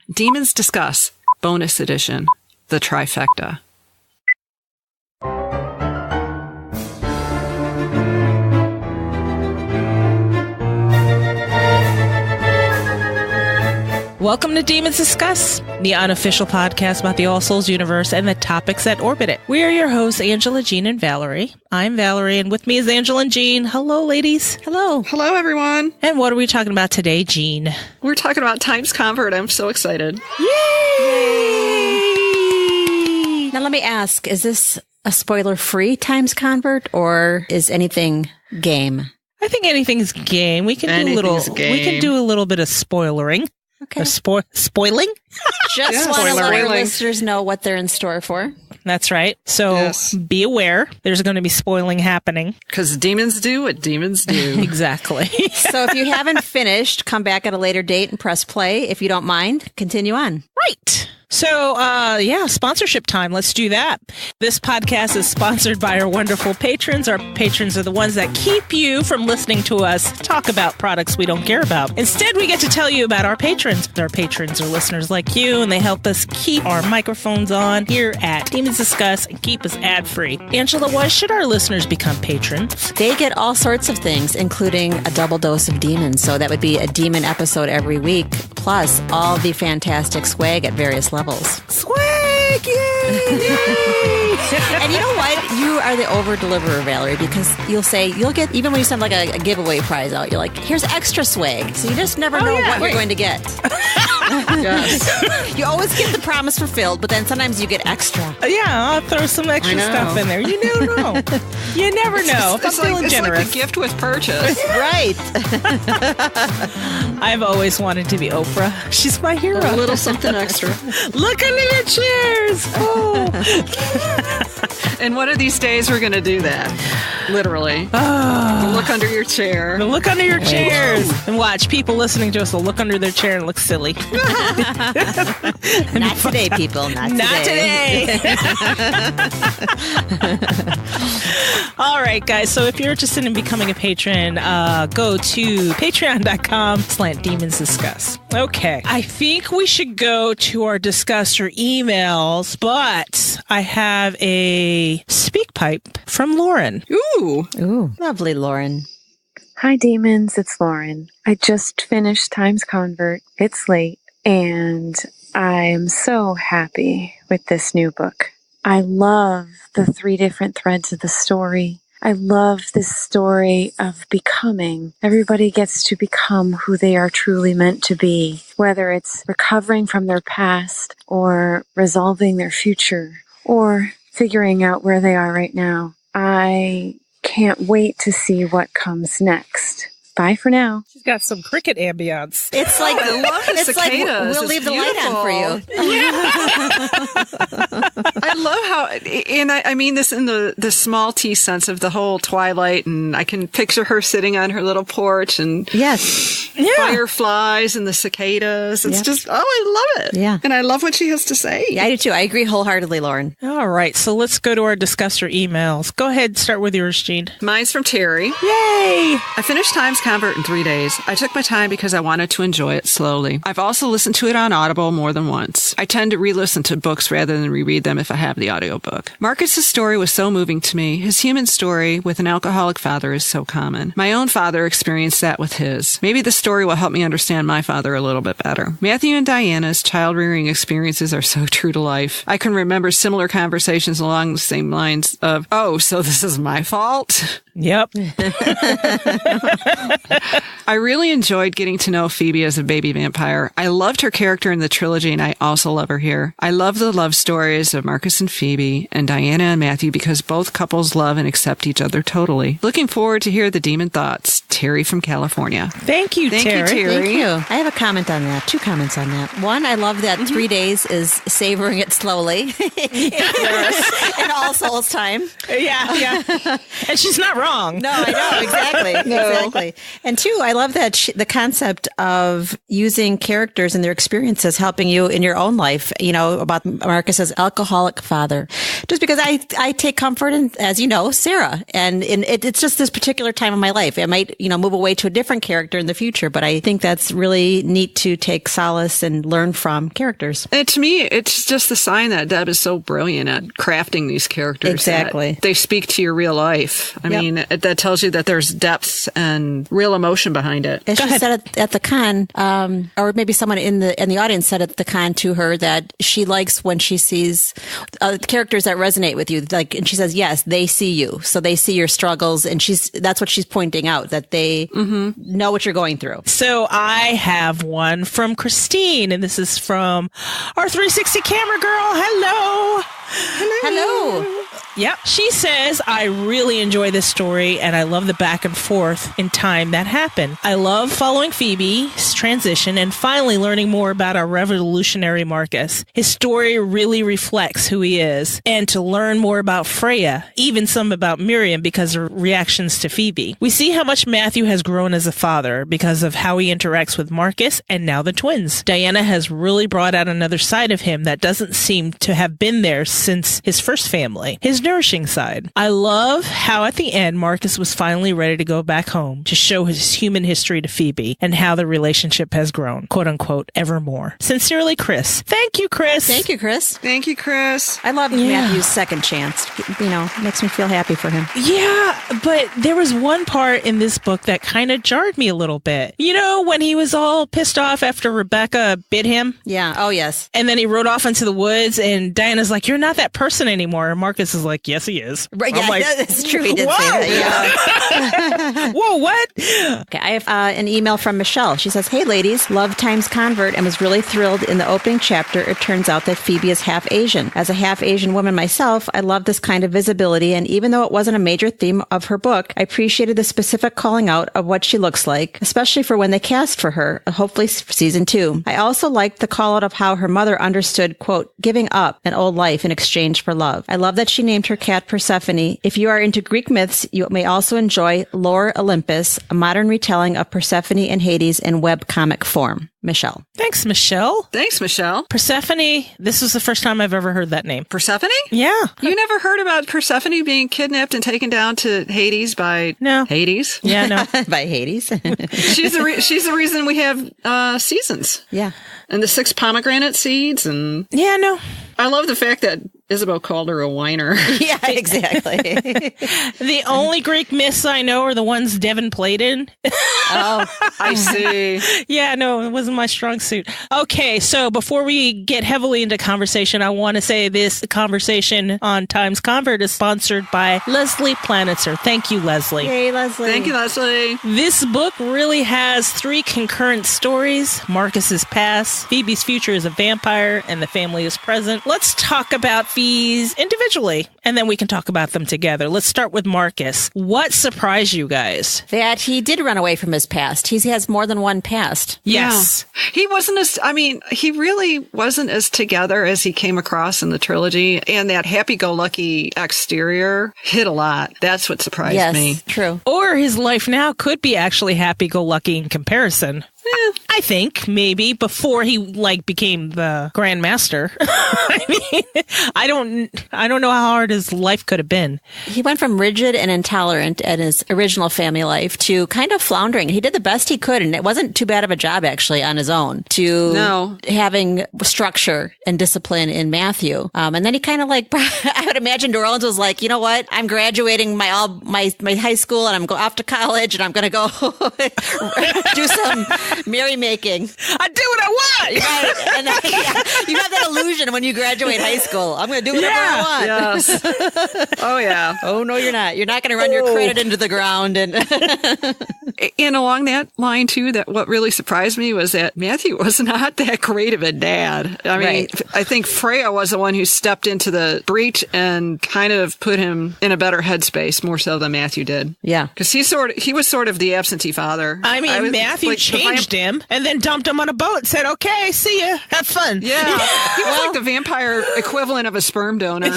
Demons Discuss, Bonus Edition, The Trifecta. Welcome to Demons Discuss, the unofficial podcast about the All Souls universe and the topics that orbit it. We are your hosts, Angela, Jean, and Valerie. I'm Valerie, and with me is Angela and Jean. Hello, ladies. Hello. Hello, everyone. And what are we talking about today, Jean? We're talking about Times Convert. I'm so excited. Yay! Now, let me ask, is this a spoiler-free Times Convert, or is anything game? I think anything's game. We can do a little bit of spoilering. Okay. Spoiling? Just want to let our listeners know what they're in store for. That's right. So Be aware. There's going to be spoiling happening. Because demons do what demons do. Exactly. So if you haven't finished, come back at a later date and press play. If you don't mind, continue on. Right. So, sponsorship time. Let's do that. This podcast is sponsored by our wonderful patrons. Our patrons are the ones that keep you from listening to us talk about products we don't care about. Instead, we get to tell you about our patrons. Our patrons are listeners like you, and they help us keep our microphones on here at Demons Discuss and keep us ad-free. Angela, why should our listeners become patrons? They get all sorts of things, including a double dose of demons. So that would be a demon episode every week, plus all the fantastic swag at various levels. Swag! Yay! And you know what? You are the over-deliverer, Valerie, because you'll get, even when you send like a giveaway prize out, you're like, here's extra swag. So you just never know what you're going to get. Yes. You always get the promise fulfilled, but then sometimes you get extra. Yeah, I'll throw some extra stuff in there. You never know. You never know. It's like a gift with purchase. Right. I've always wanted to be Oprah. She's my hero. A little something extra. Look under your chairs. Oh. And one of these days we're going to do that. Literally. Oh. Look under your chair. Look under your chairs. And watch. People listening to us will look under their chair and look silly. Not today, people. Not today. All right, guys. So if you're interested in becoming a patron, go to patreon.com/demonsdiscuss. Okay. I think we should go to our discusser emails, but I have a speak pipe from Lauren. Ooh. Lovely, Lauren. Hi, Demons. It's Lauren. I just finished Times Convert. It's late, and I'm so happy with this new book. I love the 3 different threads of the story. I love this story of becoming. Everybody gets to become who they are truly meant to be, whether it's recovering from their past or resolving their future or figuring out where they are right now. I can't wait to see what comes next. Bye for now. She's got some cricket ambience. It's like, I love the cicadas. We'll leave the light on for you. I love how, and I mean this in the small t sense of the whole Twilight, and I can picture her sitting on her little porch and fireflies and the cicadas. It's just, I love it. Yeah. And I love what she has to say. Yeah, I do too. I agree wholeheartedly, Lauren. All right. So let's go to our discusser emails. Go ahead. Start with yours, Jean. Mine's from Terry. Yay! I finished Times Convert in 3 days. I took my time because I wanted to enjoy it slowly. I've also listened to it on Audible more than once. I tend to re-listen to books rather than reread them if I have the audiobook. Marcus's story was so moving to me. His human story with an alcoholic father is so common. My own father experienced that with his. Maybe the story will help me understand my father a little bit better. Matthew and Diana's child-rearing experiences are so true to life. I can remember similar conversations along the same lines of, oh, so this is my fault? Yep. I really enjoyed getting to know Phoebe as a baby vampire. I loved her character in the trilogy, and I also love her here. I love the love stories of Marcus and Phoebe and Diana and Matthew because both couples love and accept each other totally. Looking forward to hear the demon thoughts. Terry from California. Thank you, Terry. Thank you. I have a comment on that. 2 comments on that. One, I love that 3 days is savoring it slowly. In All Souls time. Yeah. And she's not wrong. wrong. No, I know. Exactly. Exactly. And two, I love that the concept of using characters and their experiences helping you in your own life, about Marcus's alcoholic father. Just because I take comfort in, as you know, Sarah. And it's just this particular time of my life. I might, move away to a different character in the future, but I think that's really neat to take solace and learn from characters. And to me, it's just a sign that Deb is so brilliant at crafting these characters. Exactly. They speak to your real life. I mean, that tells you that there's depth and real emotion behind it. As she said at the con, or maybe someone in the audience said at the con to her that she likes when she sees characters that resonate with you. And she says, yes, they see you. So they see your struggles. And that's what she's pointing out, that they know what you're going through. So I have one from Christine, and this is from our 360 camera girl. Hello. Yep. She says, I really enjoy this story and I love the back and forth in time that happened. I love following Phoebe's transition and finally learning more about our revolutionary Marcus. His story really reflects who he is, and to learn more about Freya, even some about Miriam because of reactions to Phoebe. We see how much Matthew has grown as a father because of how he interacts with Marcus and now the twins. Diana has really brought out another side of him that doesn't seem to have been there since his first family. His nourishing side. I love how at the end Marcus was finally ready to go back home to show his human history to Phoebe and how the relationship has grown, quote unquote, evermore. Sincerely, Chris. Thank you, Chris. Thank you, Chris. Thank you, Chris. I love Matthew's second chance. Makes me feel happy for him. Yeah, but there was one part in this book that kind of jarred me a little bit. When he was all pissed off after Rebecca bit him? Yeah. Oh, yes. And then he rode off into the woods and Diana's like, you're not that person anymore. And Marcus is like, yes, he is. Right, yeah, that's true. He did say that. Yeah. Whoa, what? Okay, I have an email from Michelle. She says, hey, ladies, love Times Convert and was really thrilled in the opening chapter. It turns out that Phoebe is half Asian. As a half Asian woman myself, I love this kind of visibility. And even though it wasn't a major theme of her book, I appreciated the specific calling out of what she looks like, especially for when they cast for her, hopefully season 2. I also liked the call out of how her mother understood, quote, giving up an old life in exchange for love. I love that she named her cat Persephone. If you are into Greek myths, you may also enjoy Lore Olympus, a modern retelling of Persephone and Hades in webcomic form. Michelle. Thanks, Michelle. Thanks, Michelle. Persephone. This was the first time I've ever heard that name. Persephone? Yeah. You never heard about Persephone being kidnapped and taken down to Hades by Hades? Yeah, no. By Hades. She's the reason we have seasons. Yeah. And the 6 pomegranate seeds and... Yeah, no. I love the fact that Isabel called her a whiner. Yeah, exactly. The only Greek myths I know are the ones Devin played in. Oh, I see. Yeah, no, it wasn't my strong suit. Okay, so before we get heavily into conversation, I want to say this conversation on Times Convert is sponsored by Leslie Planitzer. Thank you, Leslie. Hey, Leslie. Thank you, Leslie. This book really has 3 concurrent stories. Marcus's past, Phoebe's future as a vampire, and the family is present. Let's talk about these individually, and then we can talk about them together. Let's start with Marcus. What surprised you guys? That he did run away from his past. He has more than one past. Yes. Yeah. He really wasn't as together as he came across in the trilogy, and that happy-go-lucky exterior hit a lot. That's what surprised me. Yes, true. Or his life now could be actually happy-go-lucky in comparison. I think maybe before he became the Grand Master. I don't know how hard his life could have been. He went from rigid and intolerant in his original family life to kind of floundering. He did the best he could, and it wasn't too bad of a job actually on his own, to having structure and discipline in Matthew. And then he kind of I would imagine New Orleans was like, you know what? I'm graduating my high school and I'm going off to college and I'm going to go do some merrymaking. I do what I want. Right. And you have that illusion when you graduate high school. I'm going to do whatever I want. Yes. Oh, yeah. Oh, no, you're not. You're not going to run your credit into the ground. And along that line, too, that what really surprised me was that Matthew was not that great of a dad. I mean, right. I think Freya was the one who stepped into the breach and kind of put him in a better headspace, more so than Matthew did. Yeah. Because he was sort of the absentee father. I mean, Matthew changed him and then dumped him on a boat and said, okay, see ya. Have fun. Yeah. like the vampire equivalent of a sperm donor.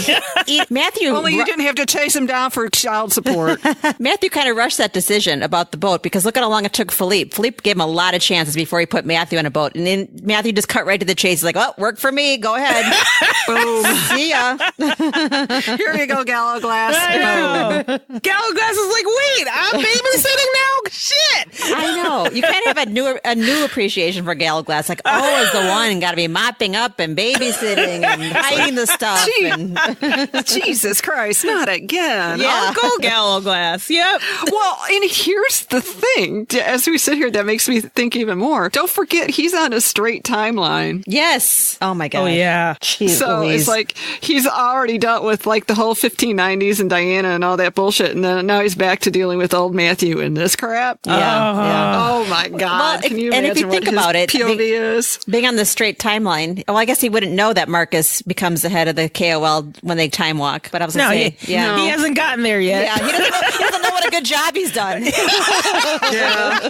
Matthew, Only you didn't have to chase him down for child support. Matthew kind of rushed that decision about the boat because look at how long it took Philippe. Philippe gave him a lot of chances before he put Matthew on a boat. And then Matthew just cut right to the chase. He's like, oh, work for me. Go ahead. Boom. See ya. Here you go, Gallowglass. Gallowglass is like, wait, I'm babysitting now? Shit. I know. You kind of have a new appreciation for Gallowglass. Like, oh, is the one got to be mopping up and babysitting and hiding the stuff. Jesus Christ, not again. Yeah. I'll go Gallowglass. Yep. Well, and here's the thing. As we sit here, that makes me think even more. Don't forget, he's on a straight timeline. Yes. Oh, my God. Oh, yeah. Jeez So Louise. it's like he's already dealt with like the whole 1590s and Diana and all that bullshit. And then now he's back to dealing with old Matthew and this crap. Yeah. Oh, my God. Well, Can you and if imagine you think what his about it, POV is? Being on the straight timeline, well, I guess he wouldn't know that Marcus becomes the head of the KOL when they time walk. But I was going to say, yeah. He hasn't gotten there yet. Yeah, he doesn't know what a good job he's done. Yeah.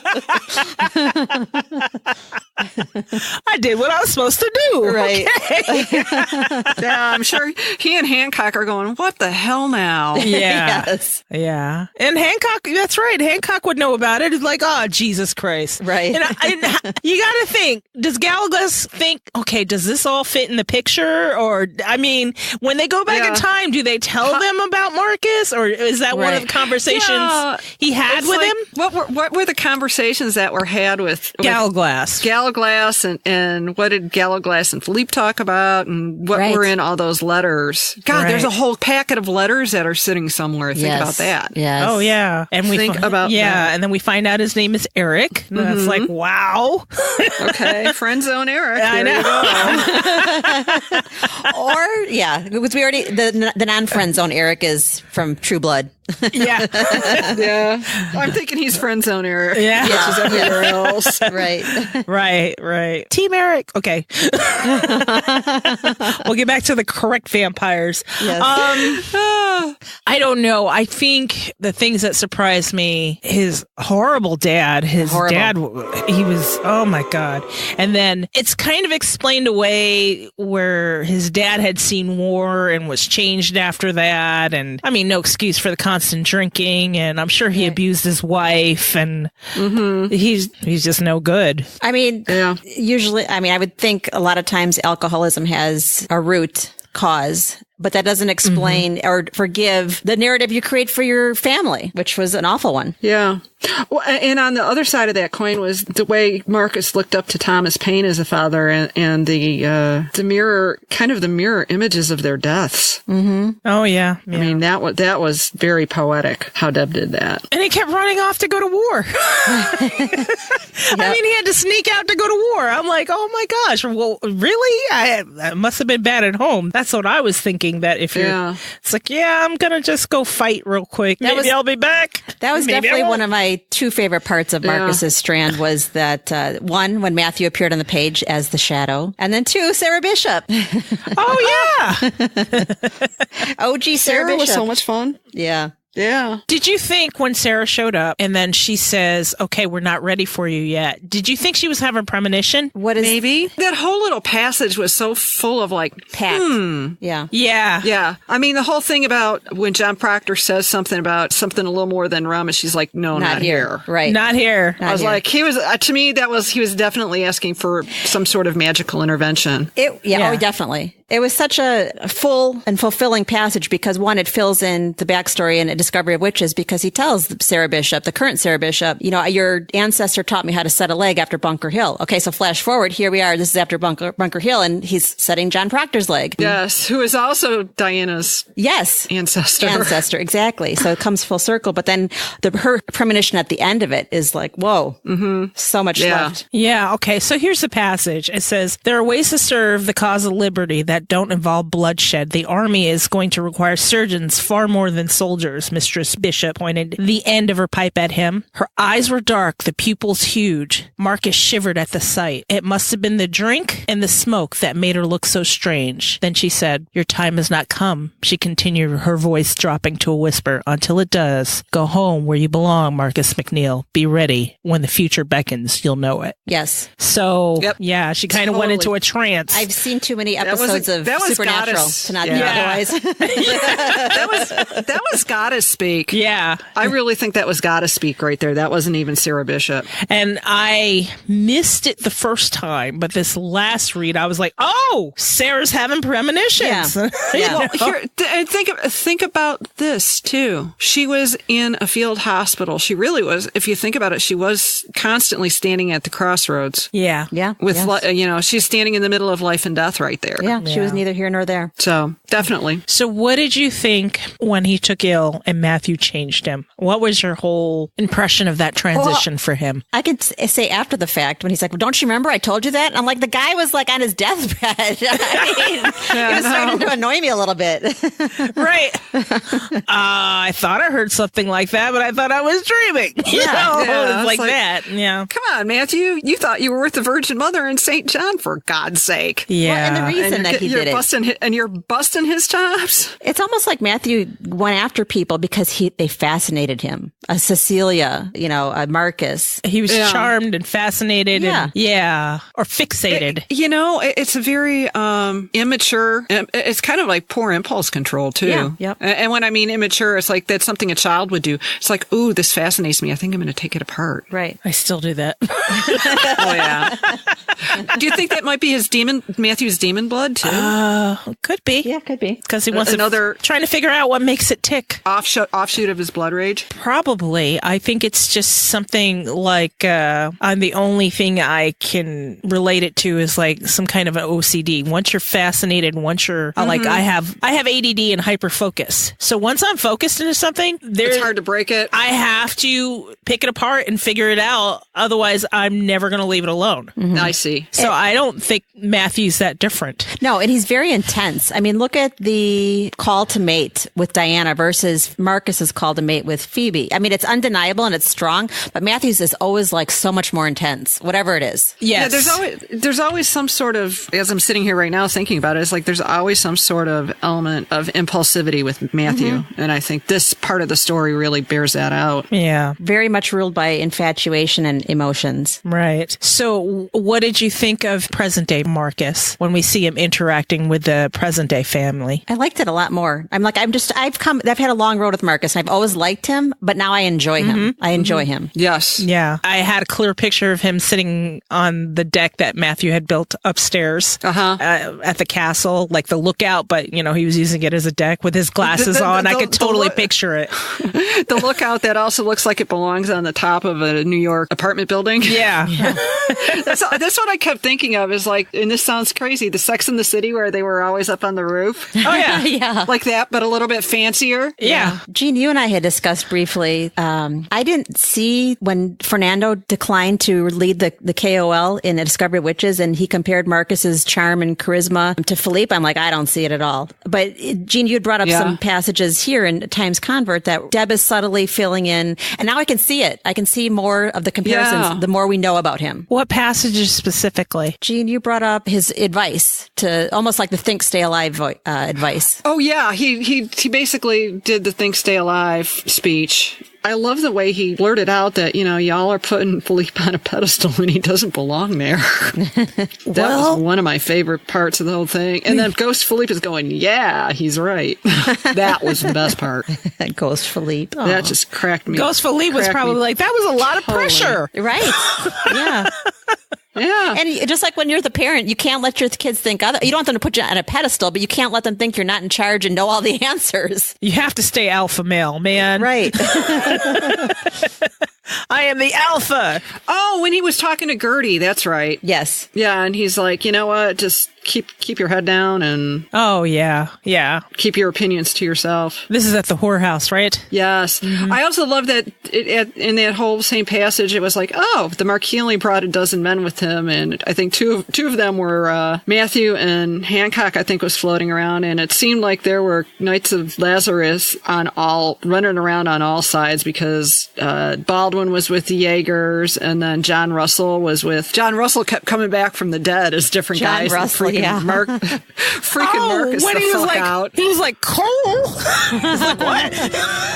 I did what I was supposed to do. Right. Okay. Yeah, I'm sure he and Hancock are going, what the hell now? Yeah. Yes. Yeah. And Hancock, that's right. Hancock would know about it. It's like, oh, Jesus Christ. Right. And you got to think, does Gallowglass think, okay, does this all fit in the picture? Or, I mean, when they go back in time, do they tell them about Marcus? Or is that one of the conversations he had with him? What were the conversations that were had with Gallowglass. Gallowglass and what did Gallowglass and Philippe talk about and what were in all those letters? God, there's a whole packet of letters that are sitting somewhere. Think about that. Yes. Oh, yeah. And we Think about that. and then we find out his name is Eric. And that's like, wow. Okay, friend zone Eric. I know. Or, because we already, the non-friend zone Eric is from True Blood. Yeah. Yeah. I'm thinking he's friend zone Eric. Yeah. Which is everywhere else. Right. Right. Team Eric. Okay. We'll get back to the correct vampires. Yes. I don't know. I think the things that surprised me, his horrible dad, he was, oh my God. And then it's kind of explained away where his dad had seen war and was changed after that. And I mean, no excuse for the constant drinking. And I'm sure he abused his wife and he's just no good. I mean, usually, I would think a lot of times alcoholism has a root cause, but that doesn't explain or forgive the narrative you create for your family, which was an awful one. Yeah. Well, and on the other side of that coin was the way Marcus looked up to Thomas Paine as a father and the mirror images of their deads. Mm-hmm. Oh, yeah. I mean, that was very poetic how Deb did that. And he kept running off to go to war. I mean, he had to sneak out to go to war. I'm like, oh my gosh. Well, really? That must have been bad at home. That's what I was thinking, that if you're, it's like, I'm going to just go fight real quick. Maybe I'll be back. That was definitely one of my two favorite parts of Marcus's strand was that, one, when Matthew appeared on the page as the shadow, and then two, Sarah Bishop. Oh, yeah. OG Sarah Bishop. Was so much fun. Yeah. Yeah. Did you think when Sarah showed up and then she says, okay, we're not ready for you yet, did you think she was having premonition? Maybe? That whole little passage was so full of like, Yeah. Yeah. Yeah. I mean, the whole thing about when John Proctor says something about something a little more than rum, and she's like, no, not here. Right. Not here. Not I was here. like, he was definitely asking for some sort of magical intervention. Oh, definitely. It was such a full and fulfilling passage because, one, it fills in the backstory and a discovery of witches because he tells Sarah Bishop, the current Sarah Bishop, your ancestor taught me how to set a leg after Bunker Hill. Okay, so flash forward, here we are. This is after Bunker Hill, and he's setting John Proctor's leg. Yes, who is also Diana's ancestor. Exactly. So it comes full circle. But then her premonition at the end of it is like, whoa, so much left. Yeah. Okay. So here's the passage. It says, there are ways to serve the cause of liberty that that don't involve bloodshed. The army is going to require surgeons far more than soldiers. Mistress Bishop pointed the end of her pipe at him. Her eyes were dark, the pupils huge. Marcus shivered at the sight. It must have been the drink and the smoke that made her look so strange. Then she said, "Your time has not come," she continued, her voice dropping to a whisper. "Until it does, go home where you belong, Marcus McNeil. Be ready. When the future beckons, you'll know it." Yes. So, yeah, she kind of went into a trance. I've seen too many episodes of Supernatural to not think otherwise. That was goddess speak. Yeah. I really think that was goddess speak right there. That wasn't even Sarah Bishop. And I missed it the first time, but this last read, I was like, oh, Sarah's having premonitions. Yeah. Well, here, think about this too. She was in a field hospital. She really was. If you think about it, she was constantly standing at the crossroads. Yeah. Yeah. With, she's standing in the middle of life and death right there. Yeah. She was neither here nor there. So definitely. So what did you think when he took ill and Matthew changed him? What was your whole impression of that transition for him? I could say after the fact when he's like, well, don't you remember I told you that? And I'm like, the guy was like on his deathbed. I mean, he was starting to annoy me a little bit. Right. I thought I heard something like that, but I thought I was dreaming. Yeah, It's like that. Yeah. Come on, Matthew. You thought you were with the Virgin Mother and St. John, for God's sake. Yeah. Well, and the reason that he did it. You're busting his chops. It's almost like Matthew went after people because they fascinated him. Cecilia, a Marcus. He was charmed and fascinated. Yeah. Or fixated. It's a very immature. It's kind of like poor impulse control, too. Yeah. Yep. And when I mean immature, it's like that's something a child would do. It's like, ooh, this fascinates me. I think I'm going to take it apart. Right. I still do that. Oh, yeah. Do you think that might be Matthew's demon blood, too? Could be. Yeah, could be. Because he wants another trying to figure out what makes it tick. Offshoot of his blood rage? Probably. I think it's just something like the only thing I can relate it to is like some kind of an OCD. Once you're fascinated, once you're like I have ADD and hyperfocus. So once I'm focused into something, it's hard to break it. I have to pick it apart and figure it out. Otherwise, I'm never going to leave it alone. Mm-hmm. I see. So I don't think Matthew's that different. No, and he's very intense. I mean, look at the call to mate with Diana versus Marcus's call to mate with Phoebe. I mean, it's undeniable and it's strong, but Matthew's is always like so much more intense, whatever it is. Yes. Yeah, there's always some sort of, as I'm sitting here right now thinking about it, it's like there's always some sort of element of impulsivity with Matthew. Mm-hmm. And I think this part of the story really bears that out. Yeah. Very much ruled by infatuation and emotions. Right. So what did you think of present day Marcus when we see him interacting with the present day family? I liked it a lot more. I've had a long road with Marcus. I've always liked him, but now I enjoy him. I enjoy him. Yes. Yeah. I had a clear picture of him sitting on the deck that Matthew had built upstairs at the castle, like the lookout, but he was using it as a deck with his glasses on. I could totally picture it. The lookout that also looks like it belongs on the top of a New York apartment building. Yeah. That's what I kept thinking of is like, and this sounds crazy, the Sex and the City where they were always up on the roof. Oh, yeah. Yeah. Like that, but a little bit fancier. Yeah. Jean, you and I had discussed briefly, I didn't see when Fernando declined to lead the KOL in A Discovery of Witches and he compared Marcus's charm and charisma to Philippe. I'm like, I don't see it at all. But Jean, you had brought up some passages here in Times Convert that Deb is subtly filling in. And now I can see it. I can see more of the comparisons the more we know about him. What passages specifically? Jean, you brought up his advice to almost like the think, stay alive advice. Oh, yeah. He basically did the think, stay alive speech. I love the way he blurted out that, y'all are putting Philippe on a pedestal and he doesn't belong there. That was one of my favorite parts of the whole thing. And then Ghost Philippe is going, yeah, he's right. That was the best part. Ghost Philippe. Oh. That just cracked me. Ghost Philippe was probably like, that was a lot of pressure. Right. Yeah. Yeah. And just like when you're the parent, you can't let your kids think you don't want them to put you on a pedestal, but you can't let them think you're not in charge and know all the answers. You have to stay alpha male, man. Right. I am the alpha. Oh, when he was talking to Gertie, that's right. Yes. Yeah, and he's like, you know what? Just keep your head down and Oh, yeah. Yeah. keep your opinions to yourself. This is at the whorehouse, right? Yes. I also love that in that whole same passage, it was like, oh, the Marquis only brought a dozen men with him. And I think two of them were Matthew and Hancock, I think, was floating around. And it seemed like there were Knights of Lazarus running around on all sides because Baldwin was with the Jaegers, and then John Russell kept coming back from the dead as different John guys. Russell, freaking Marcus when the he was fuck like, out. he was like, Cole? I was like, what?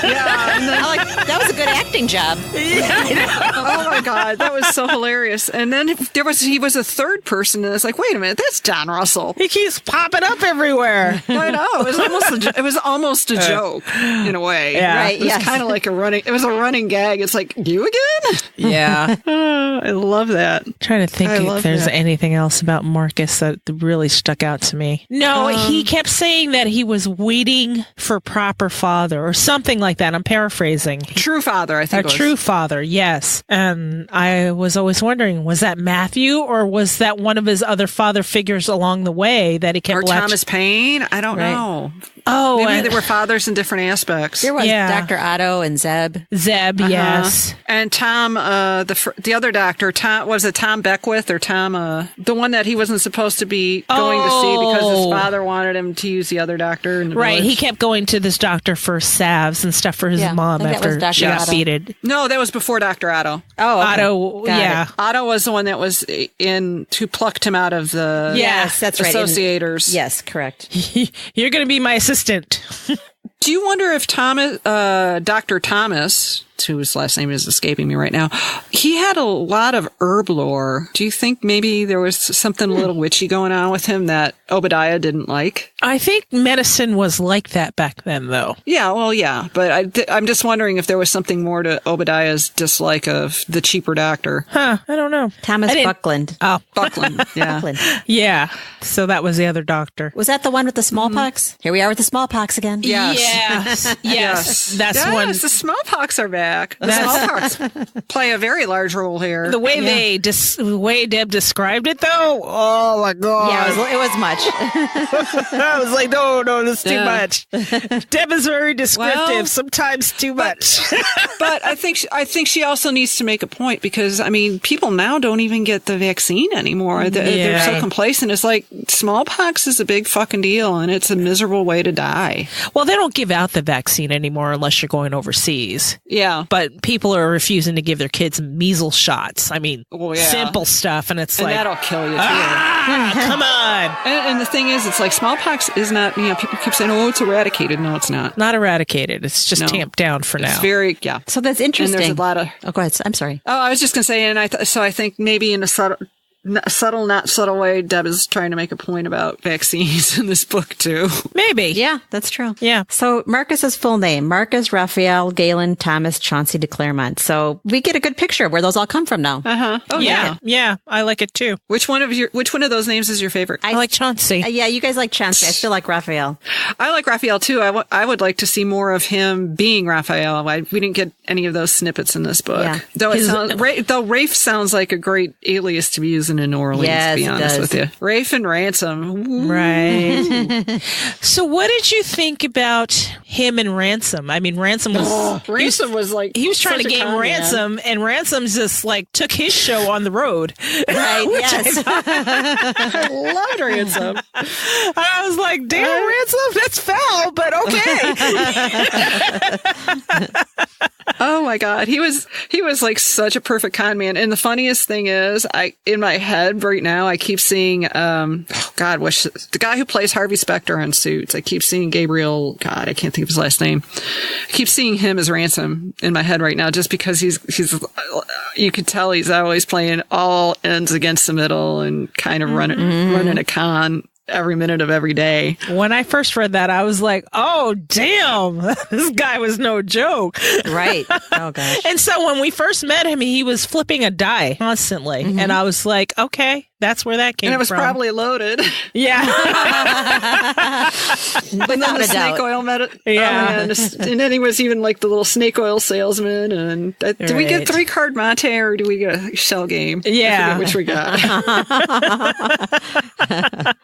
Yeah, and then, that was a good acting job. oh my God, that was so hilarious. And then he was a third person, and it's like, wait a minute, that's John Russell. He keeps popping up everywhere. I know, it was almost a joke in a way. Yeah. Right, It was yes. kind of like a running gag. It's like, you again? Yeah. I love that. Trying to think I if love there's that. anything else about Marcus that really stuck out to me. No, he kept saying that he was waiting for proper father or something like that. I'm paraphrasing. True father, I think. A true father, yes. And I was always wondering, was that Matthew or was that one of his other father figures along the way that he kept Or Thomas Paine? I don't know. Oh, Maybe and they were fathers in different aspects. There was Yeah. Dr. Otto and Zeb. Zeb, yes. And Tom, the other doctor, Tom, was it Tom Beckwith or Tom, the one that he wasn't supposed to be going to see because his father wanted him to use the other doctor in the Right, village? he kept going to this doctor for salves and stuff for his Yeah, mom I think that was after Dr. she got Otto. beated. No, that was before Dr. Otto. Oh, okay. Otto, Got yeah. it. Otto was the one that was who plucked him out of the Yes, that's right. associators. Yes, correct. You're going to be my assistant. Do you wonder if Dr. Thomas, whose last name is escaping me right now, he had a lot of herb lore. Do you think maybe there was something a little witchy going on with him that Obadiah didn't like? I think medicine was like that back then, though. Yeah, well, yeah. But I'm just wondering if there was something more to Obadiah's dislike of the cheaper doctor. Huh, I don't know. Thomas Buckland. Oh, Buckland, yeah. Buckland. yeah. So that was the other doctor. Was that the one with the smallpox? Here we are with the smallpox again. Yes. Yes. That's one. Yes, the smallpox are back. The smallpox play a very large role here. The way the way Deb described it, though, oh my God. Yeah, it was much. I was like, no, this is too Yeah. much. Deb is very descriptive, Well, sometimes too much. But I think she also needs to make a point because, I mean, people now don't even get the vaccine anymore. They're so complacent. It's like smallpox is a big fucking deal and it's a miserable way to die. Well, they don't give out the vaccine anymore unless you're going overseas. Yeah. But people are refusing to give their kids measles shots. I mean, Well, yeah. simple stuff. And it's And like, that'll kill you too. come on. And the thing is, it's like smallpox is not, people keep saying, oh, it's eradicated. No, it's not. Not eradicated. It's just No. tamped down for now. It's very, yeah. So that's And interesting. there's a lot of, Oh, go ahead. I'm sorry. oh, I was just going to say, and I think maybe in a subtle, not subtle way, Deb is trying to make a point about vaccines in this book too. Maybe. Yeah, that's true. Yeah. So Marcus's full name, Marcus Raphael Galen Thomas Chauncey de Claremont. So we get a good picture of where those all come from now. Oh yeah. Yeah. I like it too. Which one of those names is your favorite? I like Chauncey. Yeah, you guys like Chauncey. I still like Raphael. I like Raphael too. I would like to see more of him being Raphael. We didn't get any of those snippets in this book. Yeah. Though Rafe sounds like a great alias to be using in New Orleans, Yes, to be it honest does. with you. Rafe and Ransom. Ooh. Right. So what did you think about him and Ransom? I mean, Ransom was like he was trying to such a gain con man. Ransom, and Ransom just like took his show on the road. Right, yes. I loved Ransom. I was like, damn, Ransom, that's foul, but okay. Oh my God. He was like such a perfect con man. And the funniest thing is in my head right now, I keep seeing, what's the guy who plays Harvey Specter on Suits? I keep seeing Gabriel. God, I can't think of his last name. I keep seeing him as Ransom in my head right now, just because he's, you could tell he's always playing all ends against the middle and kind of running a con every minute of every day. When I first read that, I was like, oh, damn, this guy was no joke. Right. Oh, gosh. And so when we first met him, he was flipping a die constantly. And I was like, okay, that's where that came from. And it was probably loaded. Yeah. And then Without the a doubt. snake oil Yeah. and then he was even like the little snake oil salesman. And do we get 3-card Monte or do we get a shell game? Yeah. I forget which we got.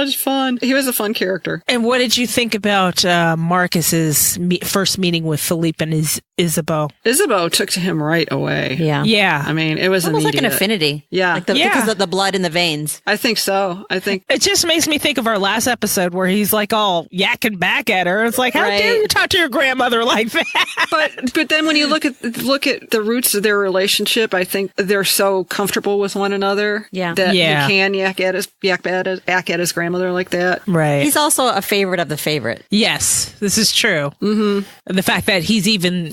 much fun. He was a fun character. And what did you think about Marcus's first meeting with Philippe and Isabeau? Isabeau took to him right away. Yeah. Yeah. I mean, it was almost immediate. like an affinity. Yeah. Because of the blood in the veins. I think so. I think it just makes me think of our last episode where he's like all yakking back at her. It's like, how dare you talk to your grandmother like that? But then when you look at the roots of their relationship, I think they're so comfortable with one another that he can yak at his grandmother like that. Right. He's also a favorite of the favorite. Yes, this is true. Mm-hmm. The fact that he's even,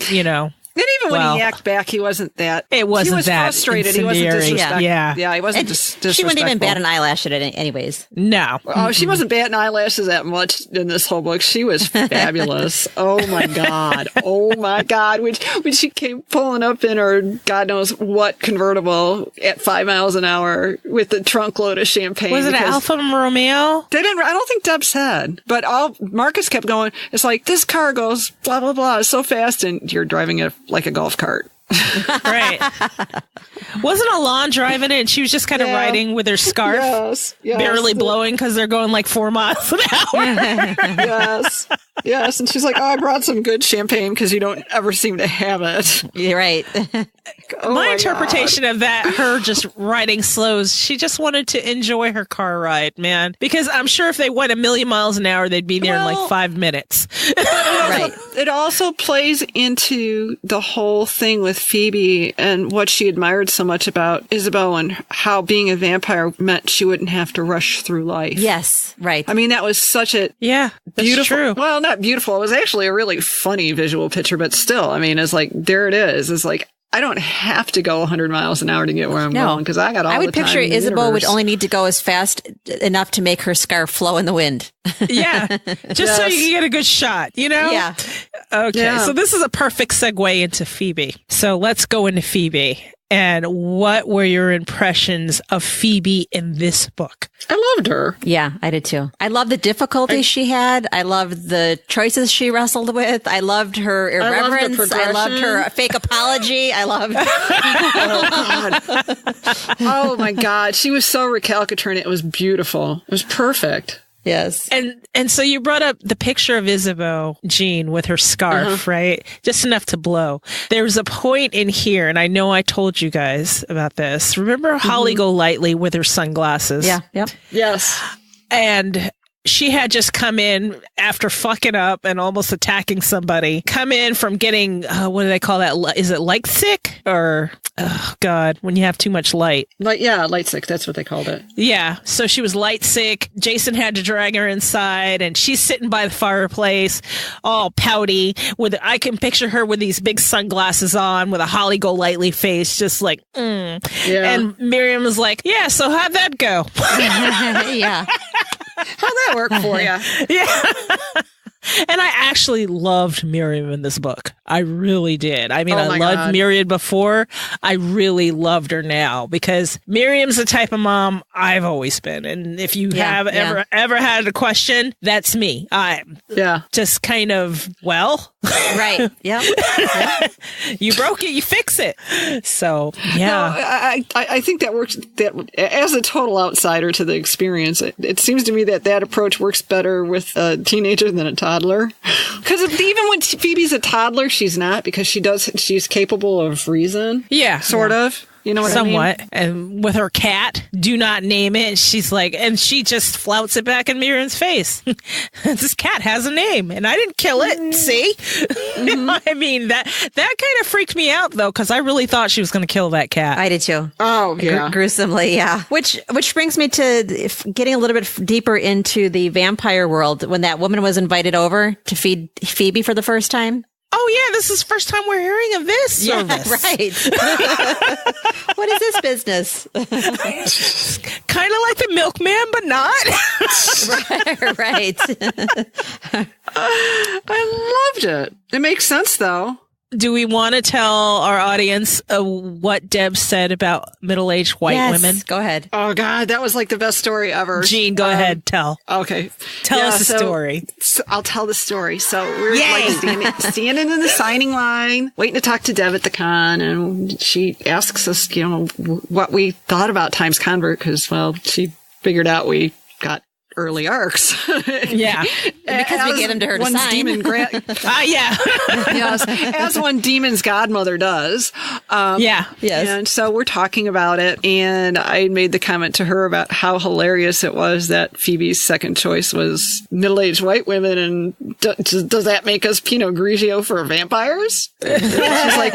And even when he yacked back, he wasn't that. It wasn't he was that frustrated. He wasn't disrespectful. Yeah, he wasn't disrespectful. She wouldn't even bat an eyelash at it anyways. No. Oh, she wasn't batting eyelashes that much in this whole book. She was fabulous. Oh, my God. Oh, my God. When she came pulling up in her God knows what convertible at 5 miles an hour with the trunk load of champagne. Was it an Alfa Romeo? They didn't. I don't think Deb said. But Marcus kept going. It's like, this car goes blah, blah, blah so fast, and you're driving it like a golf cart. Right. Wasn't Alon driving it and she was just kind of riding with her scarf, barely blowing because they're going like 4 miles an hour? Yes. And she's like, I brought some good champagne because you don't ever seem to have it. You're right. My interpretation of that, her just riding slows, she just wanted to enjoy her car ride, man. Because I'm sure if they went 1,000,000 miles an hour, they'd be there in like 5 minutes. Right. It also plays into the whole thing with Phoebe and what she admired so much about Isabeau and how being a vampire meant she wouldn't have to rush through life. Yes, right. I mean, that was such a beautiful, true. Well, not beautiful. It was actually a really funny visual picture, but still, I mean, it's like, there it is. It's like, I don't have to go 100 miles an hour to get where I'm going because I got all the time. I would picture in the Isabeau would universe. only need to go as fast enough to make her scarf flow in the wind. Yeah. Just so you can get a good shot, Yeah. Okay. Yeah. So this is a perfect segue into Phoebe. So let's go into Phoebe. And what were your impressions of Phoebe in this book? I loved her. Yeah, I did too. I loved the difficulties she had. I loved the choices she wrestled with. I loved her irreverence. I loved her fake apology. I loved. Oh my God. She was so Raquel Katrina. It was beautiful. It was perfect. Yes. And so you brought up the picture of Isabeau, Jean, with her scarf, right? Just enough to blow. There was a point in here, and I know I told you guys about this. Remember Holly Golightly with her sunglasses? Yeah. Yep. Yes. And she had just come in after fucking up and almost attacking somebody. Come in from getting, what do they call that? Is it light sick? Or, oh God, when you have too much light. Light sick. That's what they called it. Yeah. So she was light sick. Jason had to drag her inside and she's sitting by the fireplace, all pouty. I can picture her with these big sunglasses on with a Holly Golightly face, just like, Yeah. And Miriam was like, yeah, so how'd that go? Yeah. How'd that work for you? Yeah. And I actually loved Miriam in this book. I really did. I mean, I loved Miriam before. I really loved her now because Miriam's the type of mom I've always been. And if you have ever had a question, that's me. I'm just kind of, right. Yep. You broke it, you fix it. So, yeah. No, I think that works. That as a total outsider to the experience, it seems to me that approach works better with a teenager than a toddler. Because even when Phoebe's a toddler, she's not because she's capable of reason. Yeah. Sort of. You know what I mean? Somewhat. And with her cat, do not name it. She's like, and she just flouts it back in Miriam's face. This cat has a name and I didn't kill it. See? I mean, that kind of freaked me out though, because I really thought she was going to kill that cat. I did too. Oh, yeah. Gruesomely, yeah. Which brings me to getting a little bit deeper into the vampire world when that woman was invited over to feed Phoebe for the first time. Oh, yeah, this is the first time we're hearing of this service. Right. What is this business? Kind of like the milkman, but not. Right. I loved it. It makes sense, though. Do we want to tell our audience what Deb said about middle-aged white women? Go ahead. Oh, God, that was like the best story ever. Jean, go ahead, tell. Okay. Tell us the story. So I'll tell the story. So we're like standing in the signing line, waiting to talk to Deb at the con, and she asks us, what we thought about Times Convert, because, she figured out we got early arcs. Yeah. Because we gave them to her to one's sign. demon Yeah. yes, as one demon's godmother does. Yeah. Yes. And so we're talking about it, and I made the comment to her about how hilarious it was that Phoebe's second choice was middle-aged white women, and does that make us Pinot Grigio for vampires? She's like,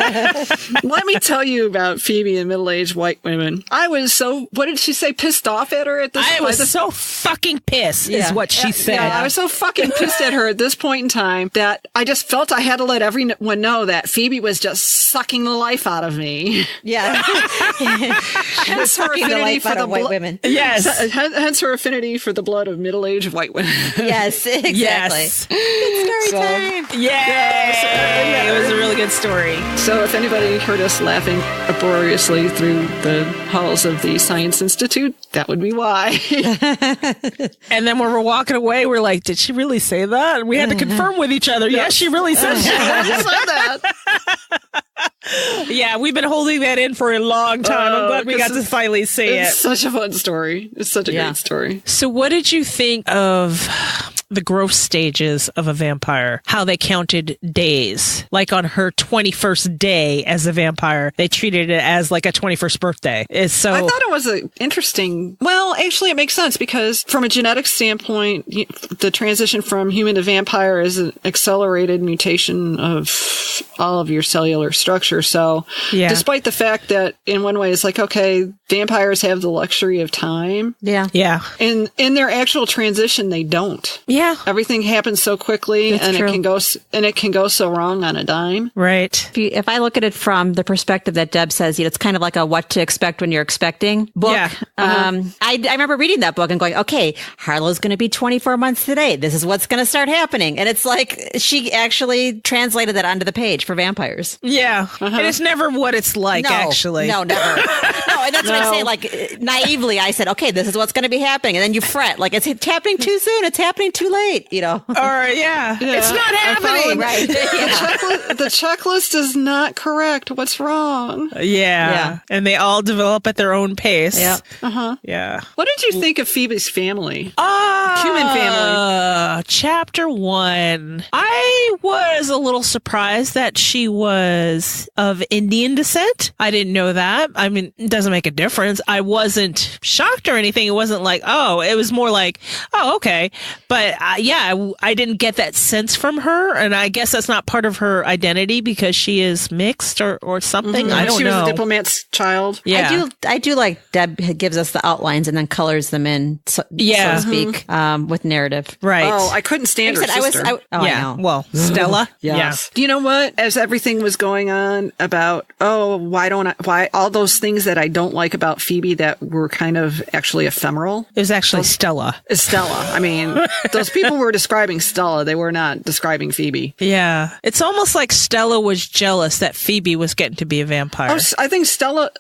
let me tell you about Phoebe and middle-aged white women. I was so, what did she say, pissed off at her at this point? I was so fucking pissed, is what she said. Yeah, I was so fucking pissed at her at this point in time that I just felt I had to let everyone know that Phoebe was just sucking the life out of me. Yeah. Hence her Sucking the affinity life for out the of white women. Yes. Hence her affinity for the blood of middle-aged white women. Yes, exactly. Yes. Good story time. Yay! It was a really good story. So if anybody heard us laughing uproariously through the halls of the Science Institute, that would be why. And then when we're walking away, we're like, did she really say that? And we had to confirm with each other. Yes, she really said that. Yeah, we've been holding that in for a long time. I'm glad we got to finally say it. It's such a fun story. It's such a great story. So what did you think of the growth stages of a vampire? How they counted days? Like on her 21st day as a vampire, they treated it as like a 21st birthday. I thought it was an interesting... Well, actually, it makes sense because from a genetic standpoint, the transition from human to vampire is an accelerated mutation of all of your cellular structure. So despite the fact that in one way it's like, okay, vampires have the luxury of time. Yeah. Yeah. In their actual transition, they don't. Yeah. Everything happens so quickly, That's and true. it can go so wrong on a dime. Right. If I look at it from the perspective that Deb says, it's kind of like a what to expect when you're expecting book. Yeah. I remember reading that book and going, okay, Harlow's going to be 24 months today. This is what's going to start happening. And it's like she actually translated that onto the page for vampires. Yeah. And it's never what it's like, actually. No, never. No, and that's what I'm saying. Like, naively, I said, okay, this is what's going to be happening. And then you fret. Like, it's happening too soon. It's happening too late, Or, it's not happening. Right. The checklist is not correct. What's wrong? Yeah. And they all develop at their own pace. Yeah. Yeah. What did you think of Phoebe's family? Human family. Chapter 1. I was a little surprised that she was of Indian descent. I didn't know that. I mean, it doesn't make a difference. I wasn't shocked or anything. It wasn't like, it was more like, okay. But I didn't get that sense from her. And I guess that's not part of her identity because she is mixed or something. I don't know. She was a diplomat's child. Yeah. I do like Deb gives us the outlines and then colors them in, so to speak, with narrative. Right. Oh, I couldn't stand her sister. I know. Well, Stella. Yes. Do you know what? As everything was going on about, why all those things that I don't like about Phoebe that were kind of actually ephemeral. It was actually Stella. Stella. I mean, those people were describing Stella. They were not describing Phoebe. Yeah. It's almost like Stella was jealous that Phoebe was getting to be a vampire. I think Stella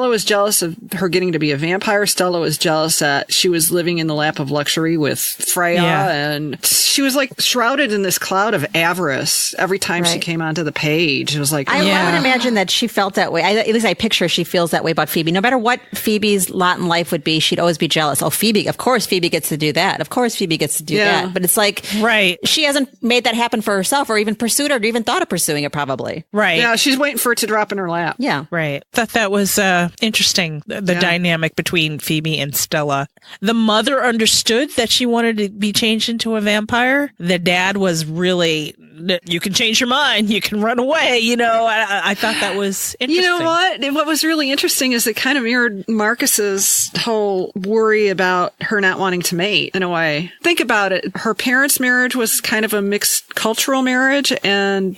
was jealous of her getting to be a vampire. Stella was jealous that she was living in the lap of luxury with Freya, and she was like shrouded in this cloud of avarice every time she came onto the page. It was like, I would imagine that she felt that way. At least I picture she feels that way about Phoebe. No matter what Phoebe's lot in life would be, she'd always be jealous. Oh, Phoebe, of course Phoebe gets to do that. Of course Phoebe gets to do that. But it's like, she hasn't made that happen for herself or even pursued it or even thought of pursuing it probably. Right. Yeah, she's waiting for it to drop in her lap. Yeah. Right. Thought that was interesting, the dynamic between Phoebe and Stella. The mother understood that she wanted to be changed into a vampire. The dad was really, you can change your mind. You can run away. I thought that was interesting. You know what? What was really interesting is it kind of mirrored Marcus's whole worry about her not wanting to mate in a way. Think about it. Her parents' marriage was kind of a mixed cultural marriage, and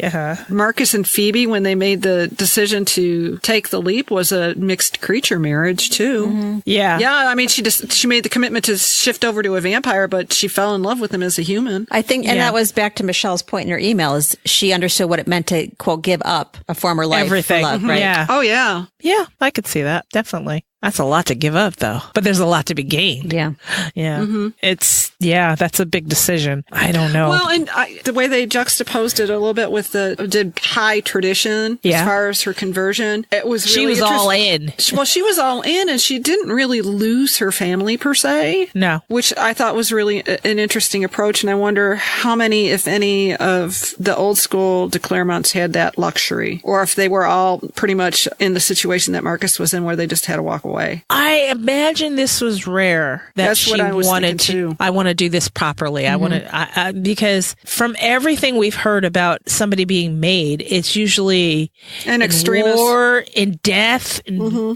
Marcus and Phoebe, when they made the decision to take the leap, was a mixed creature marriage too. Mm-hmm. Yeah. Yeah. I mean, she made the commitment to shift over to a vampire, but she fell in love with him as a human. I think, and that was back to Michelle's point in her email, is she understood what it meant to, quote, give up a former life Everything. for love, right? Yeah. Oh, yeah. Yeah, I could see that. Definitely. That's a lot to give up, though. But there's a lot to be gained. Yeah. Yeah. That's a big decision. I don't know. Well, and the way they juxtaposed it a little bit with the high tradition as far as her conversion, it was really she was all in. Well, she was all in, and she didn't really lose her family per se. No. Which I thought was really an interesting approach, and I wonder how many, if any, of the old school de Claremonts had that luxury, or if they were all pretty much in the situation that Marcus was in, where they just had to walk away. I imagine this was rare. That's what I was thinking too. I want to do this properly. I want to, because from everything we've heard about somebody being made, it's usually an extremist, war, in death,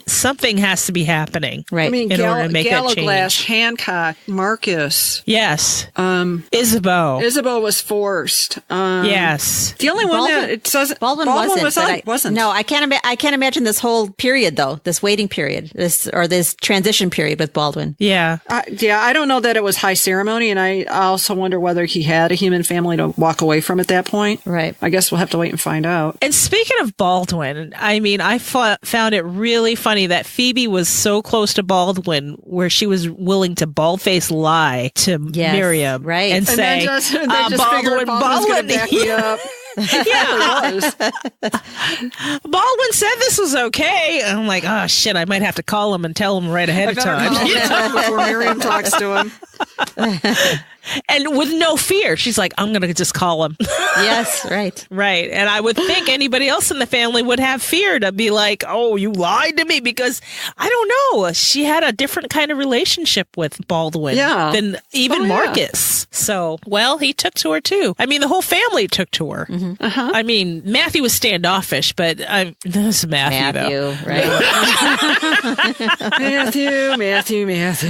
something has to be Right. I mean, in order to make that Gallaglass, change. Hancock, Marcus. Yes. Isabeau. Isabeau was forced. Yes. The only one that it doesn't. Baldwin wasn't. No, I can't imagine this whole period though. This waiting period, this transition period with Baldwin. Yeah. I don't know that it was high ceremony, and I also wonder whether he had a human family to walk away from at that point. Right. I guess we'll have to wait and find out. And speaking of Baldwin, I mean, I found it really funny that Phoebe was so close to Baldwin, where she was willing to bald-faced lie to Miriam, right, and say, they just figured Baldwin's going to back me up. Yeah. Baldwin said this was okay. And I'm like, oh shit, I might have to call him and tell him right ahead of time. Before Miriam talks to him. And with no fear, she's like, I'm going to just call him. Yes, right. Right. And I would think anybody else in the family would have fear to be like, oh, you lied to me, because I don't know. She had a different kind of relationship with Baldwin than even Marcus. So, well, he took to her too. I mean, the whole family took to her. I mean, Matthew was standoffish, but this is Matthew though. Right? Matthew.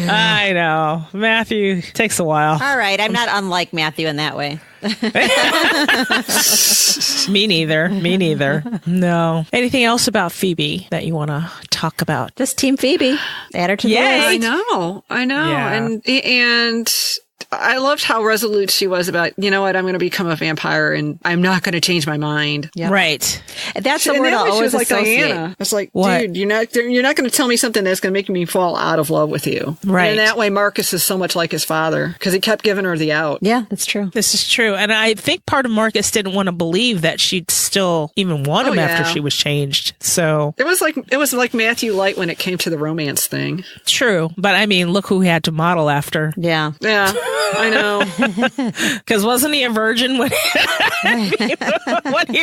I know. Matthew takes a while. All right. I'm not unlike Matthew in that way. Me neither. No. Anything else about Phoebe that you want to talk about? Just Team Phoebe. Add her to the list. I know. Yeah. And I loved how resolute she was about, you know what, I'm going to become a vampire and I'm not going to change my mind. Yep. Right. That's the word I'll always like associate. Diana. It's like, What? dude, you're not going to tell me something that's going to make me fall out of love with you. Right. And that way, Marcus is so much like his father because he kept giving her the out. Yeah, that's true. This is true. And I think part of Marcus didn't want to believe that she'd still even want him after she was changed. So it was like Matthew Light when it came to the romance thing. true. But I mean, look who he had to model after. Yeah. Yeah, I know. Because wasn't he a virgin when he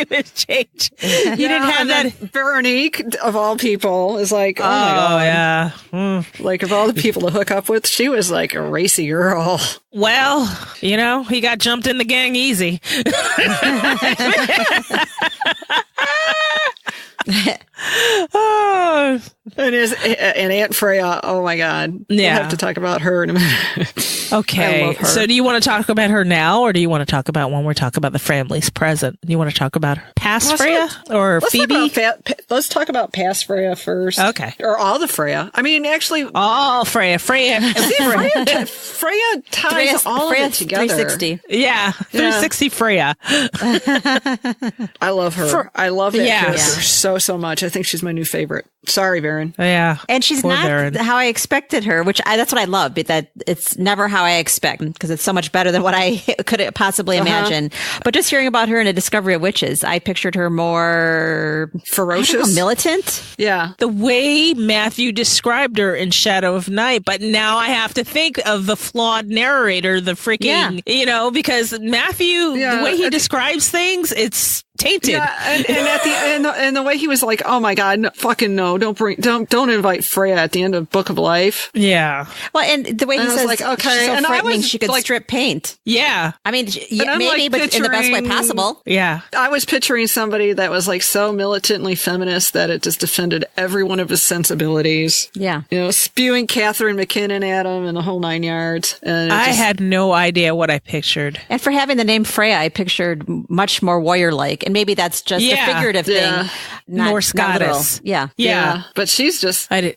was changed? He didn't have that. Veronique, of all people, is like, oh my God. Yeah. Like, of all the people to hook up with, she was like a racy girl. Well, he got jumped in the gang easy. And Aunt Freya, oh my God. Yeah. We'll have to talk about her in a minute. Okay. I love her. So do you want to talk about her now, or do you want to talk about when we're talking about the family's present? Do you want to talk about past Freya or Phoebe? Let's talk about past Freya first. Okay. Or all the Freya. I mean, actually. Oh, Freya. Freya ties all of it together. 360. Yeah. 360 Freya. I love her. I love that character so much. I think she's my new favorite. Sorry, Varen. Yeah. And she's Poor not Varen. how I expected her, which that's what I love, that it's never how I expect, because it's so much better than what I could possibly imagine. But just hearing about her in A Discovery of Witches, I pictured her more ferocious, militant. Yeah. The way Matthew described her in Shadow of Night, but now I have to think of the flawed narrator, the freaking, because Matthew, the way he describes things, it's tainted. Yeah, and the way he was like, oh my God, no, fucking no, don't invite Freya at the end of Book of Life. Yeah. Well, and the way he says, like, okay, she's so and frightening, she could strip paint. Yeah. I mean, maybe, but in the best way possible. Yeah. I was picturing somebody that was like so militantly feminist that it just defended every one of his sensibilities. Yeah. Spewing Catherine McKinnon at him and the whole 9 yards. And I had no idea what I pictured. And for having the name Freya, I pictured much more warrior-like. And maybe that's just a figurative thing. Norse goddess. Yeah. But she's just... I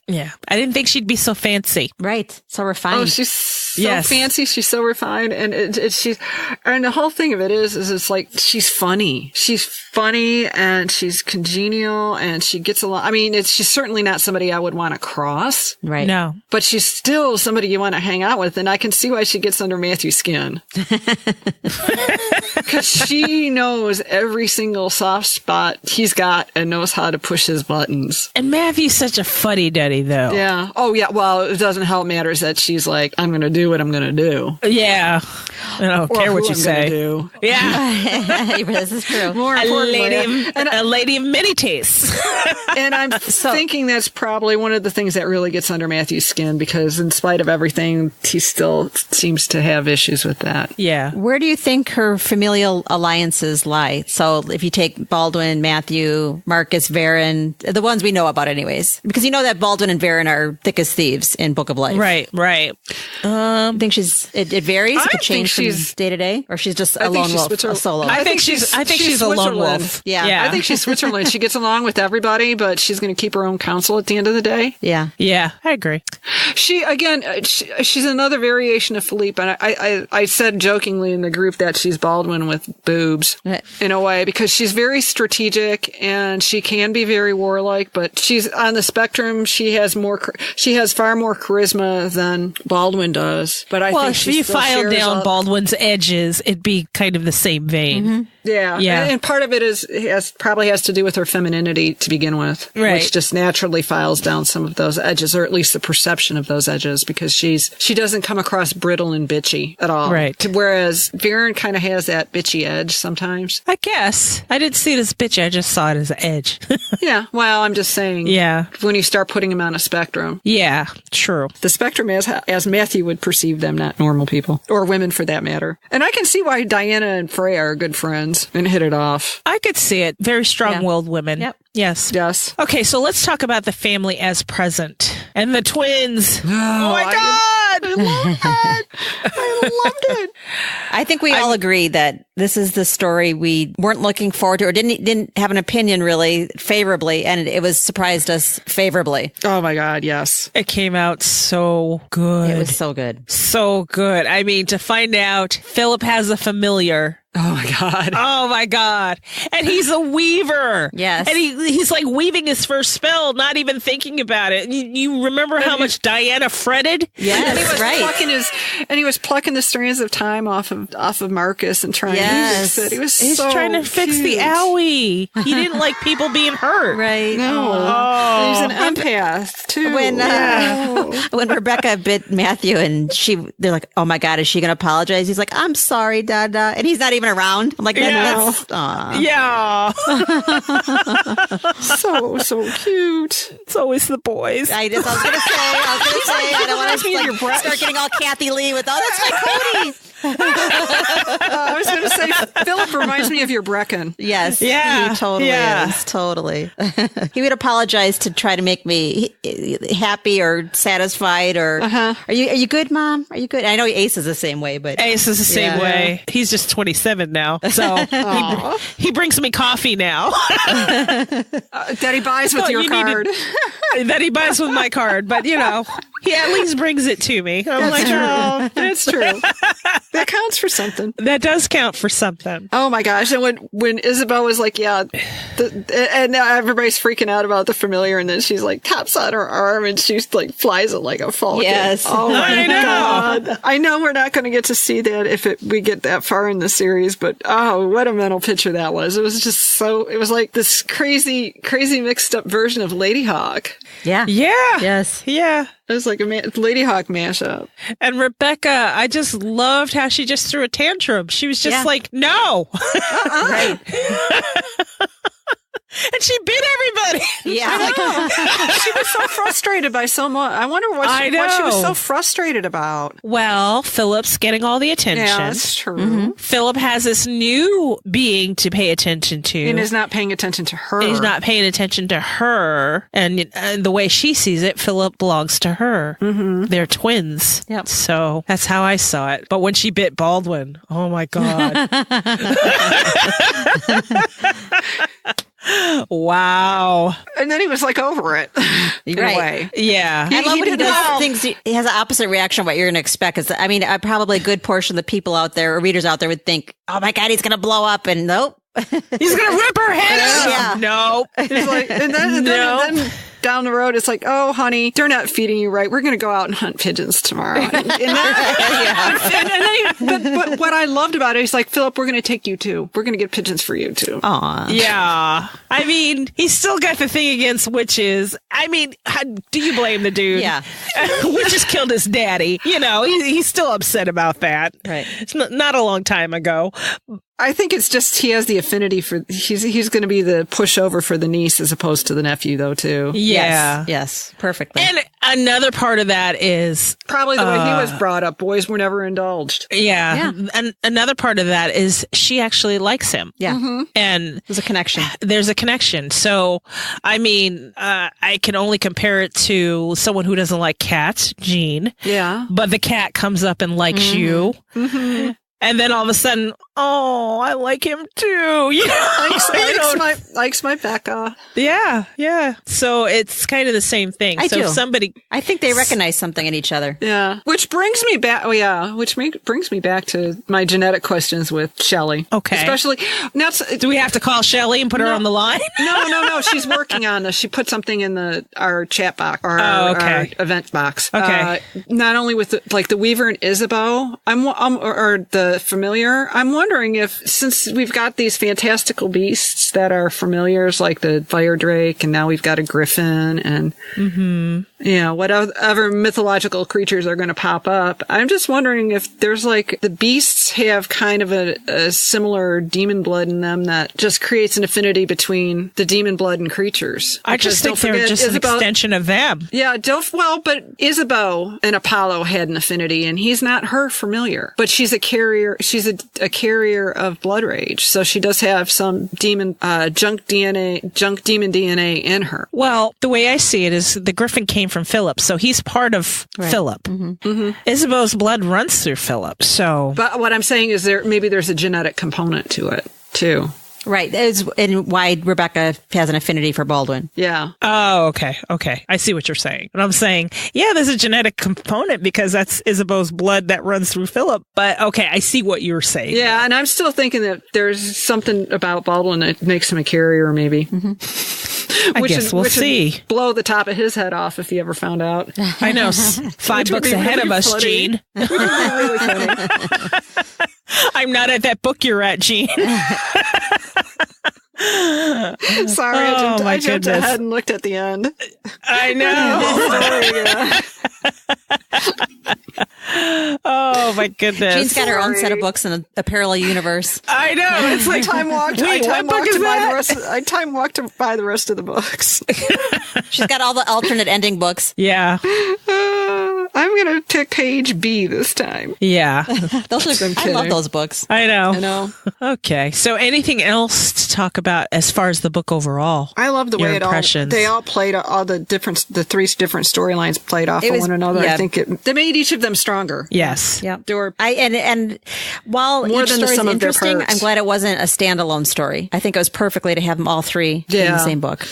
didn't think she'd be so fancy. Right. So refined. Oh, she's so fancy. She's so refined. And and the whole thing of it is it's like, she's funny. She's funny and she's congenial and she gets along. I mean, she's certainly not somebody I would want to cross. Right. No. But she's still somebody you want to hang out with. And I can see why she gets under Matthew's skin. Because she knows every single soft spot he's got and knows how to push his buttons. And Matthew's such a fuddy-duddy, though. Yeah. Oh, yeah. Well, it doesn't help matters that she's like, I'm going to do what I'm going to do. Yeah. I don't care what you say. Do. Yeah. This is true. More importantly, a lady of many tastes. And I'm thinking that's probably one of the things that really gets under Matthew's skin, because in spite of everything, he still seems to have issues with that. Yeah. Where do you think her familial alliances lie? So if you take Baldwin, Matthew, Marcus, Varen, the ones we know about anyways, because you know that Baldwin and Varen are thick as thieves in Book of Life. Right. I think it varies. It could change from day to day, or she's just a lone wolf, a solo. I think she's a lone wolf. Yeah. I think she's Switzerland. She gets along with everybody, but she's going to keep her own counsel at the end of the day. Yeah. Yeah, I agree. She's another variation of Philippe, and I said jokingly in the group that she's Baldwin with boobs in a way, because she's very strategic and she can be very warlike, but she's on the spectrum. She has far more charisma than Baldwin does. But I think if you filed down Baldwin's edges, it'd be kind of the same vein. Mm-hmm. Yeah. And part of it probably has to do with her femininity to begin with, which just naturally files down some of those edges, or at least the perception of those edges, because she doesn't come across brittle and bitchy at all. Right. Whereas Varen kind of has that bitchy edge sometimes. I guess. I didn't see it as bitchy. I just saw it as edge. Yeah. Well, I'm just saying. Yeah. When you start putting them on a spectrum. Yeah. True. The spectrum as Matthew would perceive them, not normal people, or women for that matter. And I can see why Diana and Freya are good friends and hit it off. I could see it. Very strong-willed women. Yep. Yes. Okay, so let's talk about the family as present and the twins. Oh my God! I love that. I loved it. I think we all agree that this is the story we weren't looking forward to, or didn't have an opinion really favorably, and it was surprised us favorably. Oh my God, yes. It came out so good. It was so good. So good. I mean, to find out Philip has a familiar. Oh my God. Oh my God. And he's a weaver. Yes. And he's like weaving his first spell, not even thinking about it. You remember how much Diana fretted? Yes, and he was right. he was plucking the strands of time off of Marcus and trying to use it. He's trying to fix the owie. He didn't like people being hurt. Right. No. Oh. He's an empath too. When Rebecca bit Matthew and they're like, oh my God, is she going to apologize? He's like, I'm sorry, Dada. And he's not even around. I'm like, that's yeah. so cute. It's always the boys. I was going to say, I don't want to start getting all Kathy Lee with, that's my Cody. I was going to say, Philip reminds me of your Brecken. Yes. Yeah. He totally is. Totally. He would apologize to try to make me happy or satisfied or, are you good, Mom? Are you good? I know Ace is the same way, but. Ace is the same way. He's just 27 now. So he brings me coffee now. That he buys with your card. That he buys with my card. But, he at least brings it to me. I'm like, oh, that's true. That counts for something. That does count for something. Oh my gosh. And when Isabel was like, and now everybody's freaking out about the familiar, and then she's like taps on her arm and she's like flies it like a falcon. Yes. Oh my God. I know we're not going to get to see that if we get that far in the series, but what a mental picture that was. It was just it was like this crazy mixed up version of Lady Hawk. Yeah. Yeah. Yes. Yeah. It was like a Lady Hawk mashup. And Rebecca, I just loved how she just threw a tantrum. She was just like, no. Right. And she bit everybody. Yeah. She was so frustrated by so much. I wonder what she was so frustrated about. Well, Philip's getting all the attention. Yeah, that's true. Mm-hmm. Philip has this new being to pay attention to. And is not paying attention to her. He's not paying attention to her. And the way she sees it, Philip belongs to her. Mm-hmm. They're twins. Yep. So that's how I saw it. But when she bit Baldwin, oh my God. Wow. And then he was like over it in Right. a way. Yeah. I love when he did does things. He has an opposite reaction of what you're going to expect. Because I mean, probably a good portion of the people out there or readers out there would think, "Oh my God, he's going to blow up," and nope. He's going to rip her head off. Yeah. No. It's like, and then down the road, it's like, oh, honey, they're not feeding you right. We're going to go out and hunt pigeons tomorrow. But what I loved about it, he's like, Philip, we're going to take you too. We're going to get pigeons for you too. Aw. Yeah. I mean, he's still got the thing against witches. I mean, do you blame the dude? Yeah. Witches killed his daddy. You know, he's still upset about that. Right. It's not a long time ago. I think it's just he has the affinity for he's going to be the pushover for the niece as opposed to the nephew though too. Yeah. Yes. Perfectly. And another part of that is Probably the way he was brought up. Boys were never indulged. yeah. And another part of that is she actually likes him. yeah. And There's a connection. there's a connection. So, I mean, I can only compare it to someone who doesn't like cats, Jean. Yeah. But the cat comes up and likes you. Mm-hmm. And then all of a sudden, oh, I like him too. You know? likes my Becca. Yeah, yeah. So it's kind of the same thing. I so do. if somebody, I think they recognize something in each other. Yeah. Which brings me back. Oh, yeah. Brings me back to my genetic questions with Shelley. Okay. Especially now. do we have to call Shelley and put her on the line? No. She's working on this. She put something in our chat box or okay. our event box. Okay. Not only with the Weaver and Isabeau, or the familiar. I'm wondering if, since we've got these fantastical beasts that are familiars, like the fire drake, and now we've got a griffin, and whatever mythological creatures are going to pop up. I'm just wondering if there's like the beasts have kind of a similar demon blood in them that just creates an affinity between the demon blood and creatures. I just think they're just an extension of them. Yeah, but Isabeau and Apollo had an affinity, and he's not her familiar, but she's a carrier. She's a carrier of blood rage, so she does have some demon junk demon DNA in her. Well, the way I see it is the griffin came from Philip, so he's part of Philip. Mm-hmm. Isabeau's blood runs through Philip, so. But what I'm saying is there's a genetic component to it too. Right. That is and why Rebecca has an affinity for Baldwin. Yeah. Oh, okay. Okay. I see what you're saying. But I'm saying, yeah, there's a genetic component because that's Isabeau's blood that runs through Philip. But okay, I see what you're saying. Yeah, and I'm still thinking that there's something about Baldwin that makes him a carrier, maybe. I guess we'll see. Blow the top of his head off if he ever found out. I know. 5 books ahead of us, Gene. Really funny. I'm not at that book you're at, Gene. Sorry, I jumped ahead and looked at the end. I know. Oh my goodness. Jean's got her own set of books in a parallel universe. I know. It's like I time walked to buy the rest of the books. She's got all the alternate ending books. Yeah. I'm going to pick page B this time. Yeah. Those are I love those books. I know. I know. Okay. So anything else to talk about as far as the book overall? I love the way they all played all the three different storylines played off of one another. Yeah. I think they made each of them stronger. Yes. Yeah. They were and while more each than story is some of their interesting, parts. I'm glad it wasn't a standalone story. I think it was perfectly to have them all three in the same book.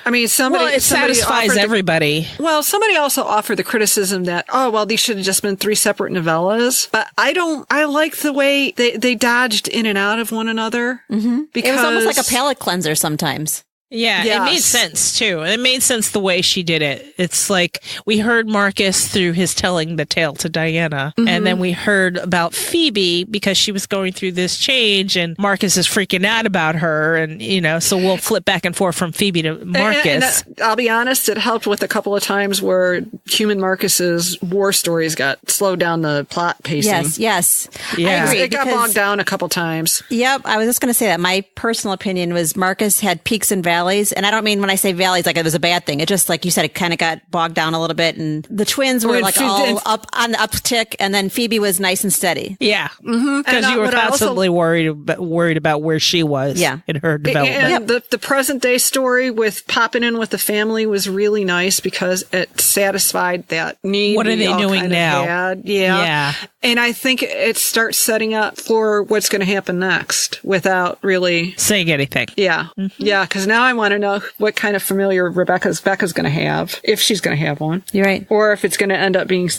I mean, somebody satisfies everybody. Somebody also offered the criticism that, these should have just been 3 separate novellas. But I like the way they dodged in and out of one another. Mm-hmm. Because it was almost like a palate cleanser sometimes. Yeah, yes. It made sense too. It made sense the way she did it. It's like we heard Marcus through his telling the tale to Diana, and then we heard about Phoebe because she was going through this change, and Marcus is freaking out about her, and so we'll flip back and forth from Phoebe to Marcus. And I'll be honest, it helped with a couple of times where human Marcus's war stories got slowed down the plot pacing. Yes. Yeah. I agree, it got bogged down a couple times. Yep, I was just going to say that. My personal opinion was Marcus had peaks and valleys valleys. And I don't mean when I say valleys like it was a bad thing. It just, like you said, it kind of got bogged down a little bit. And the twins were like all up on the uptick. And then Phoebe was nice and steady. Yeah. Because you were constantly worried about where she was in her development. And the present day story with popping in with the family was really nice because it satisfied that need. What are they doing now? Yeah. And I think it starts setting up for what's going to happen next without really saying anything. Yeah. Yeah. Because now I want to know what kind of familiar Becca's going to have, if she's going to have one. You're right. Or if it's going to end up being,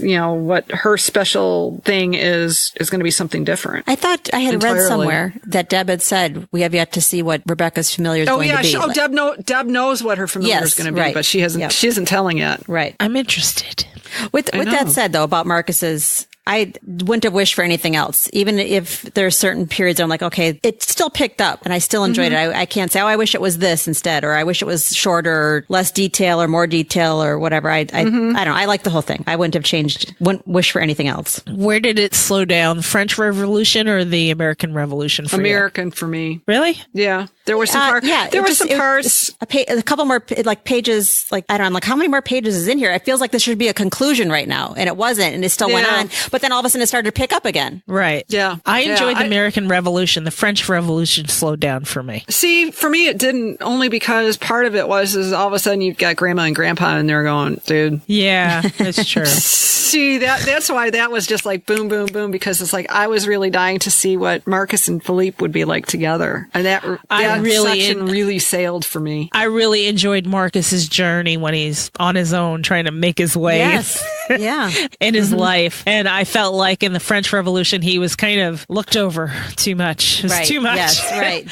what her special thing is going to be something different. I thought I had read somewhere that Deb had said we have yet to see what Rebecca's familiar is going to be. Deb knows what her familiar is going to be, but she isn't telling yet. Right. I'm interested. With that said, though, about Marcus's, I wouldn't have wished for anything else. Even if there are certain periods I'm like, okay, it still picked up and I still enjoyed it. I can't say, I wish it was this instead, or I wish it was shorter or less detail or more detail or whatever. I don't know. I like the whole thing. I wouldn't wish for anything else. Where did it slow down? The French Revolution or the American Revolution for American you? For me. Really? Yeah. There were some parts. There were some parts. A couple more pages. Like, I don't know. I'm like, how many more pages is in here? It feels like this should be a conclusion right now. And it wasn't. And it still went on. But then all of a sudden it started to pick up again. Right. Yeah. I enjoyed the American Revolution. The French Revolution slowed down for me. See, for me, it didn't, only because part of it is all of a sudden you've got grandma and grandpa and they're going, dude. Yeah, that's true. See, that's why that was just like boom, boom, boom, because it's like I was really dying to see what Marcus and Philippe would be like together. And that section really sailed for me. I really enjoyed Marcus's journey when he's on his own trying to make his way. Yes. Yeah. In his life. And I felt like in the French Revolution, he was kind of looked over too much. It was too much. Yes, right.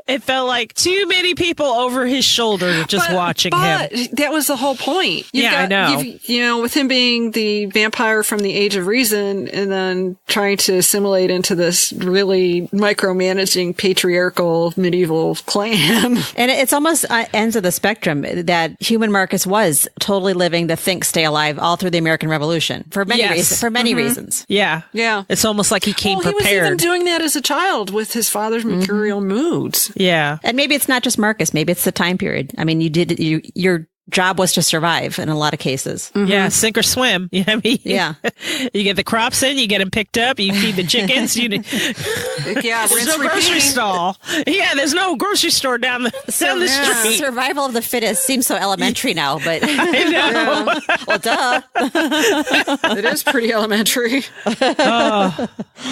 It felt like too many people over his shoulder just watching him. But that was the whole point. I know. With him being the vampire from the Age of Reason and then trying to assimilate into this really micromanaging patriarchal medieval clan. And it's almost ends of the spectrum that human Marcus was totally living the think, stay alive all through the American Revolution for many reasons. For many reasons. Yeah. Yeah. It's almost like he came prepared. He was even doing that as a child with his father's mercurial moods. Yeah. And maybe it's not just Marcus. Maybe it's the time period. I mean, your job was to survive in a lot of cases. Yeah, sink or swim. You know what I mean? Yeah. You get the crops in, you get them picked up, you feed the chickens. There's no grocery store. Yeah, there's no grocery store down the street. Survival of the fittest seems so elementary now, but I know. Well, duh. It is pretty elementary. Oh,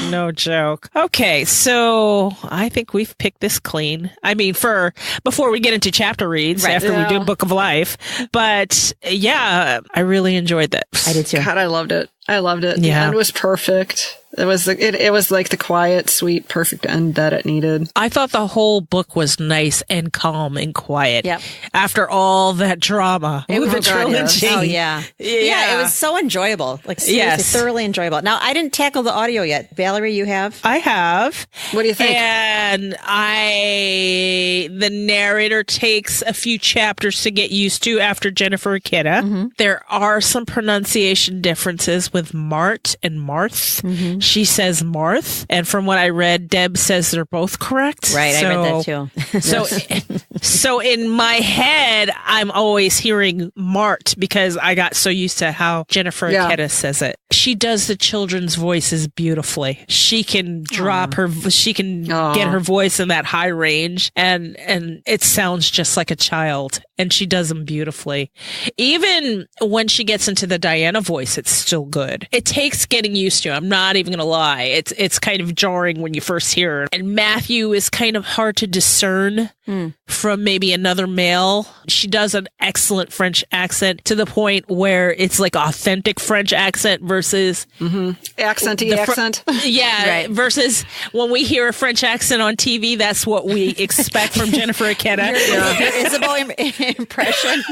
no joke. Okay, so I think we've picked this clean. I mean, before we get into chapter reads, after we do Book of Life. But yeah, I really enjoyed that. I did too. God, I loved it. The end was perfect. It was like the quiet, sweet, perfect end that it needed. I thought the whole book was nice and calm and quiet. Yep. After all that drama with the trilogy. Oh, yeah. Yeah, it was so enjoyable. Like, seriously, thoroughly enjoyable. Now, I didn't tackle the audio yet. Valerie, you have? I have. What do you think? And the narrator takes a few chapters to get used to after Jennifer Akita. Mm-hmm. There are some pronunciation differences with Mart and Marth. Mm-hmm. She says Marth, and from what I read, Deb says they're both correct. Right, I read that too. So in my head, I'm always hearing Mart because I got so used to how Jennifer Akita says it. She does the children's voices beautifully. She can drop she can get her voice in that high range, and it sounds just like a child, and she does them beautifully. Even when she gets into the Diana voice, it's still good. It takes getting used to. I'm not even gonna lie. It's kind of jarring when you first hear her. And Matthew is kind of hard to discern from maybe another male. She does an excellent French accent to the point where it's like authentic French accent versus accenty accent. Yeah, right. Versus when we hear a French accent on TV, that's what we expect from Jennifer Akita. Your Isabel impression.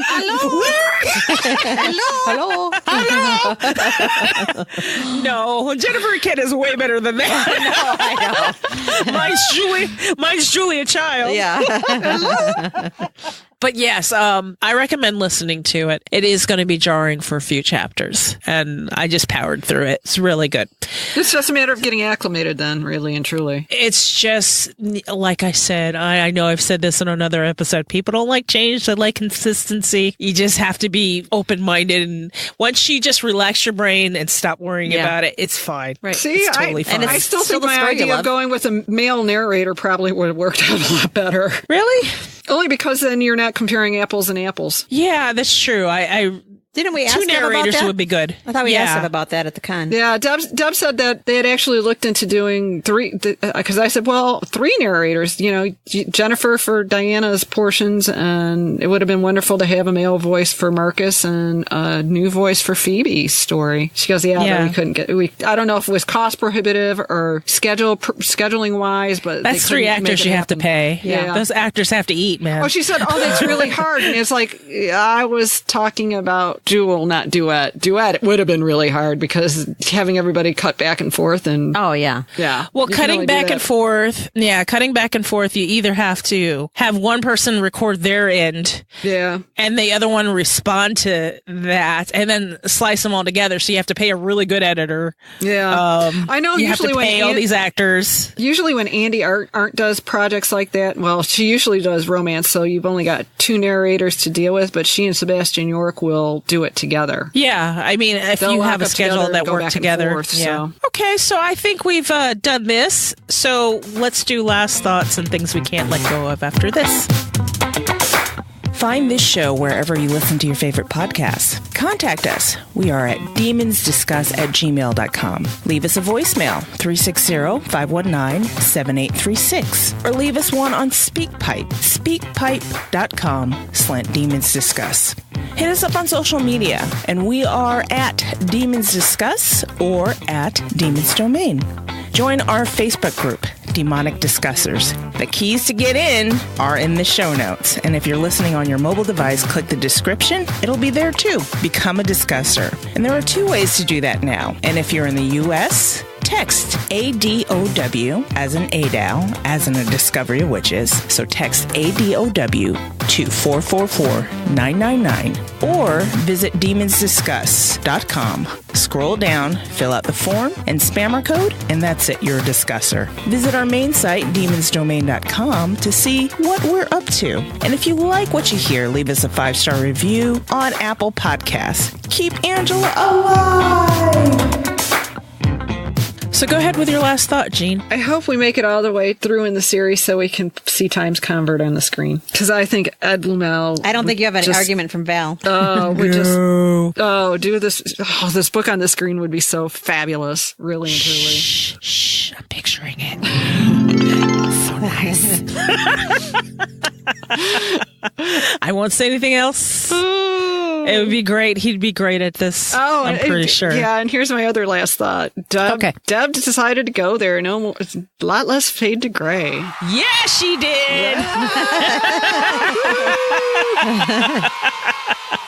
Hello. No, Jennifer Akita is way better than that. I know. Mine's Julia Child. Yeah. But yes, I recommend listening to it. It is going to be jarring for a few chapters, and I just powered through it. It's really good. It's just a matter of getting acclimated then, really and truly. It's just, like I said, I know I've said this in another episode, people don't like change, they like consistency. You just have to be open-minded, and once you just relax your brain and stop worrying about it, it's fine. Right. See, it's totally fine. And I still think my idea of going with a male narrator probably would have worked out a lot better. Really? Only because then you're not comparing apples and apples. Yeah, that's true. Didn't we ask two him about narrators that? would be good. I thought we asked him about that at the con. Yeah, Deb said that they had actually looked into doing 3, because I said, well, 3 narrators, Jennifer for Diana's portions, and it would have been wonderful to have a male voice for Marcus and a new voice for Phoebe's story. She goes, but we couldn't I don't know if it was cost prohibitive or scheduling wise, but that's 3 actors you have to pay. Yeah. Those actors have to eat, man. Well, she said, that's really hard. And it's like, I was talking about duel, not duet. Duet, it would have been really hard because having everybody cut back and forth and... Oh, yeah. Yeah. Well, cutting back and forth, you either have to have one person record their end. Yeah. And the other one respond to that and then slice them all together. So you have to pay a really good editor. Yeah. I know you usually have to pay all these actors. Usually when Andy Art does projects like that, well, she usually does romance, so you've only got 2 narrators to deal with, but she and Sebastian York will do it together. Yeah, I mean, if They'll you have a schedule that works together. Forth, yeah. So. Okay, so I think we've done this. So let's do last thoughts and things we can't let go of after this. Find this show wherever you listen to your favorite podcasts. Contact us. We are at demonsdiscuss@gmail.com. Leave us a voicemail, 360-519-7836. Or leave us one on SpeakPipe, speakpipe.com/demonsdiscuss. Hit us up on social media, and we are at Demons Discuss or at Demons Domain. Join our Facebook group, Demonic Discussers. The keys to get in are in the show notes. And if you're listening on your mobile device, click the description. It'll be there too. Become a discusser. And there are 2 ways to do that now. And if you're in the U.S., text ADOW as in ADOW, as in a discovery of witches. So text ADOW to 444-999 or visit demonsdiscuss.com. Scroll down, fill out the form, and spam our code, and that's it, you're a discusser. Visit our main site, demonsdomain.com, to see what we're up to. And if you like what you hear, leave us a 5-star review on Apple Podcasts. Keep Angela alive! So go ahead with your last thought, Jean. I hope we make it all the way through in the series so we can see Times Convert on the screen. Because I think Ed Blumel... I don't think you have any argument from Val. Oh, do this. Oh, this book on the screen would be so fabulous, really and truly. Shh, I'm picturing it. So nice. I won't say anything else. It would be great. He'd be great at this. Oh, I'm pretty sure. Yeah, and here's my other last thought. Deb decided to go there. No, it's a lot less fade to gray. Yeah, she did.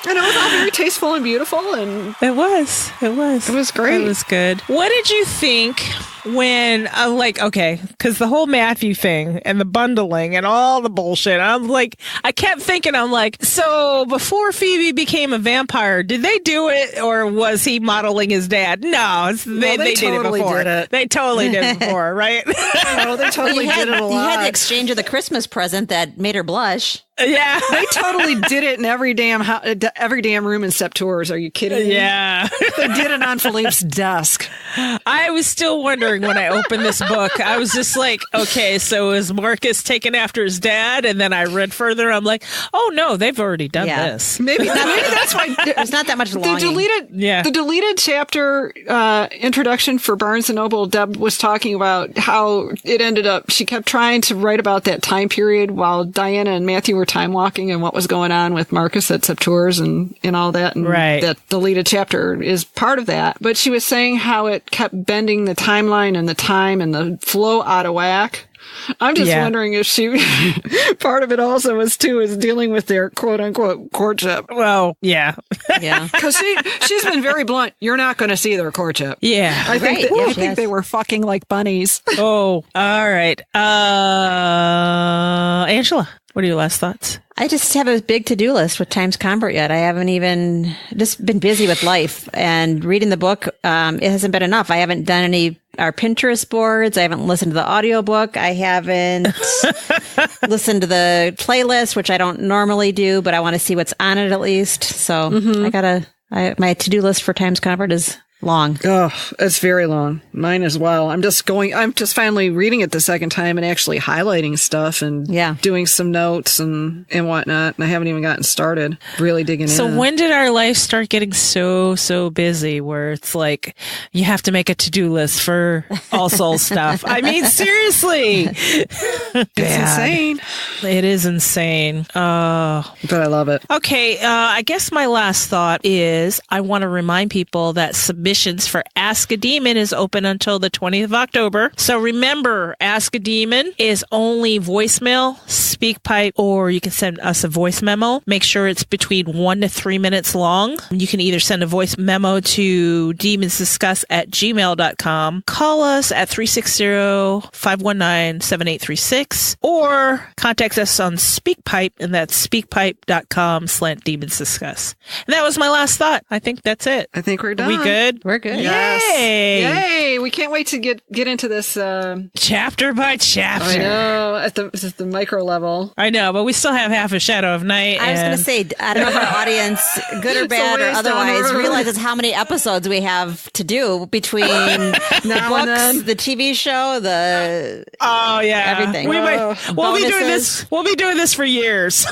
And it was all very tasteful and beautiful, and it was great. It was good. What did you think when because the whole Matthew thing and the bundling and all the bullshit, I kept thinking, so before Phoebe became a vampire, did they do it, or was he modeling his dad? No, they did totally it before. Did it. They totally did it before, right? No, they totally did it a lot. You had the exchange of the Christmas present that made her blush. Yeah, they totally did it in every damn room in Septours. Are you kidding me? Yeah, they did it on Philippe's desk. I was still wondering when I opened this book. I was just like, okay, so is Marcus taken after his dad? And then I read further. I'm like, oh no, they've already done this. Maybe that's why there's not that much longing. The deleted chapter introduction for Barnes and Noble. Deb was talking about how it ended up. She kept trying to write about that time period while Diana and Matthew were time walking and what was going on with Marcus at Septours and all that. And that deleted chapter is part of that. But she was saying how it kept bending the timeline and the time and the flow out of whack. I'm just wondering if she, part of it also is dealing with their quote unquote courtship. Well, yeah. Yeah. Because she's been very blunt. You're not going to see their courtship. Yeah. I think they were fucking like bunnies. Oh, all right. Angela. What are your last thoughts? I just have a big to-do list with Times Convert yet. I haven't even just been busy with life, and reading the book. It hasn't been enough. I haven't done our Pinterest boards. I haven't listened to the audiobook. I haven't listened to the playlist, which I don't normally do, but I want to see what's on it at least. So my to-do list for Times Convert is long. Oh, it's very long. Mine as well. I'm just finally reading it the second time and actually highlighting stuff and doing some notes and whatnot. And I haven't even gotten started really digging in. So when did our life start getting so busy where it's like you have to make a to-do list for All Souls stuff? I mean, seriously. It's insane. It is insane. But I love it. Okay. I guess my last thought is I want to remind people that submissions for Ask a Demon is open until the 20th of October. So remember, Ask a Demon is only voicemail, SpeakPipe, or you can send us a voice memo. Make sure it's between 1 to 3 minutes long. You can either send a voice memo to demonsdiscuss@gmail.com, call us at 360-519-7836, or contact us on SpeakPipe, and that's speakpipe.com/demonsdiscuss. And that was my last thought. I think that's it. I think we're done. We good? We're good. Yes. Yay! Yay! We can't wait to get into this chapter by chapter. I know at the micro level. I know, but we still have half a Shadow of Night. I was going to say, I don't know if our audience, good or bad or otherwise, realizes how many episodes we have to do between the books, the TV show, the everything. We'll be doing this. We'll be doing this for years.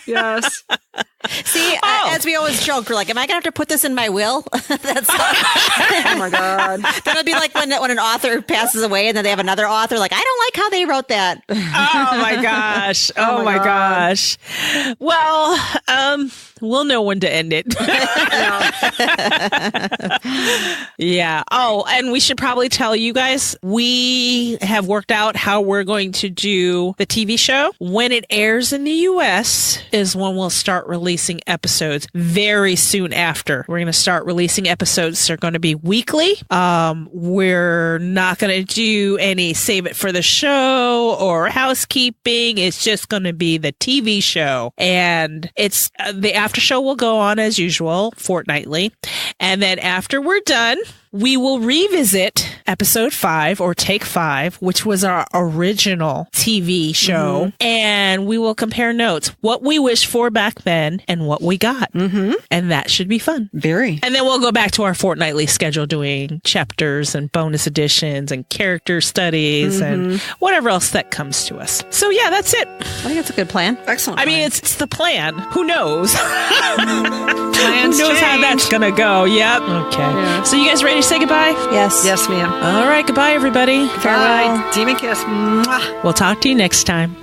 Yes. See, as we always joke, we're like, am I going to have to put this in my will? That's oh my God. That'll be like when an author passes away and then they have another author like, I don't like how they wrote that. Oh my gosh. Oh my gosh. Well, we'll know when to end it. Yeah. Oh, and we should probably tell you guys, we have worked out how we're going to do the TV show. When it airs in the U.S. is when we'll start releasing episodes very soon after. We're going to start releasing episodes. They're going to be weekly. We're not going to do any save it for the show or housekeeping. It's just going to be the TV show. And it's the after show will go on as usual, fortnightly. And then after we're done, we will revisit episode 5 or take 5, which was our original TV show. And we will compare notes, what we wished for back then and what we got. And that should be fun. Very. And then we'll go back to our fortnightly schedule doing chapters and bonus editions and character studies and whatever else that comes to us. So yeah, that's it. I think that's a good plan. Excellent. I mean, it's the plan. Who knows? Plans Who knows how change. that's going to go? Yep. Okay. Yeah. So you guys ready to say goodbye? Yes. Yes, ma'am. All right. Goodbye, everybody. Farewell. Demon kiss. Mwah. We'll talk to you next time.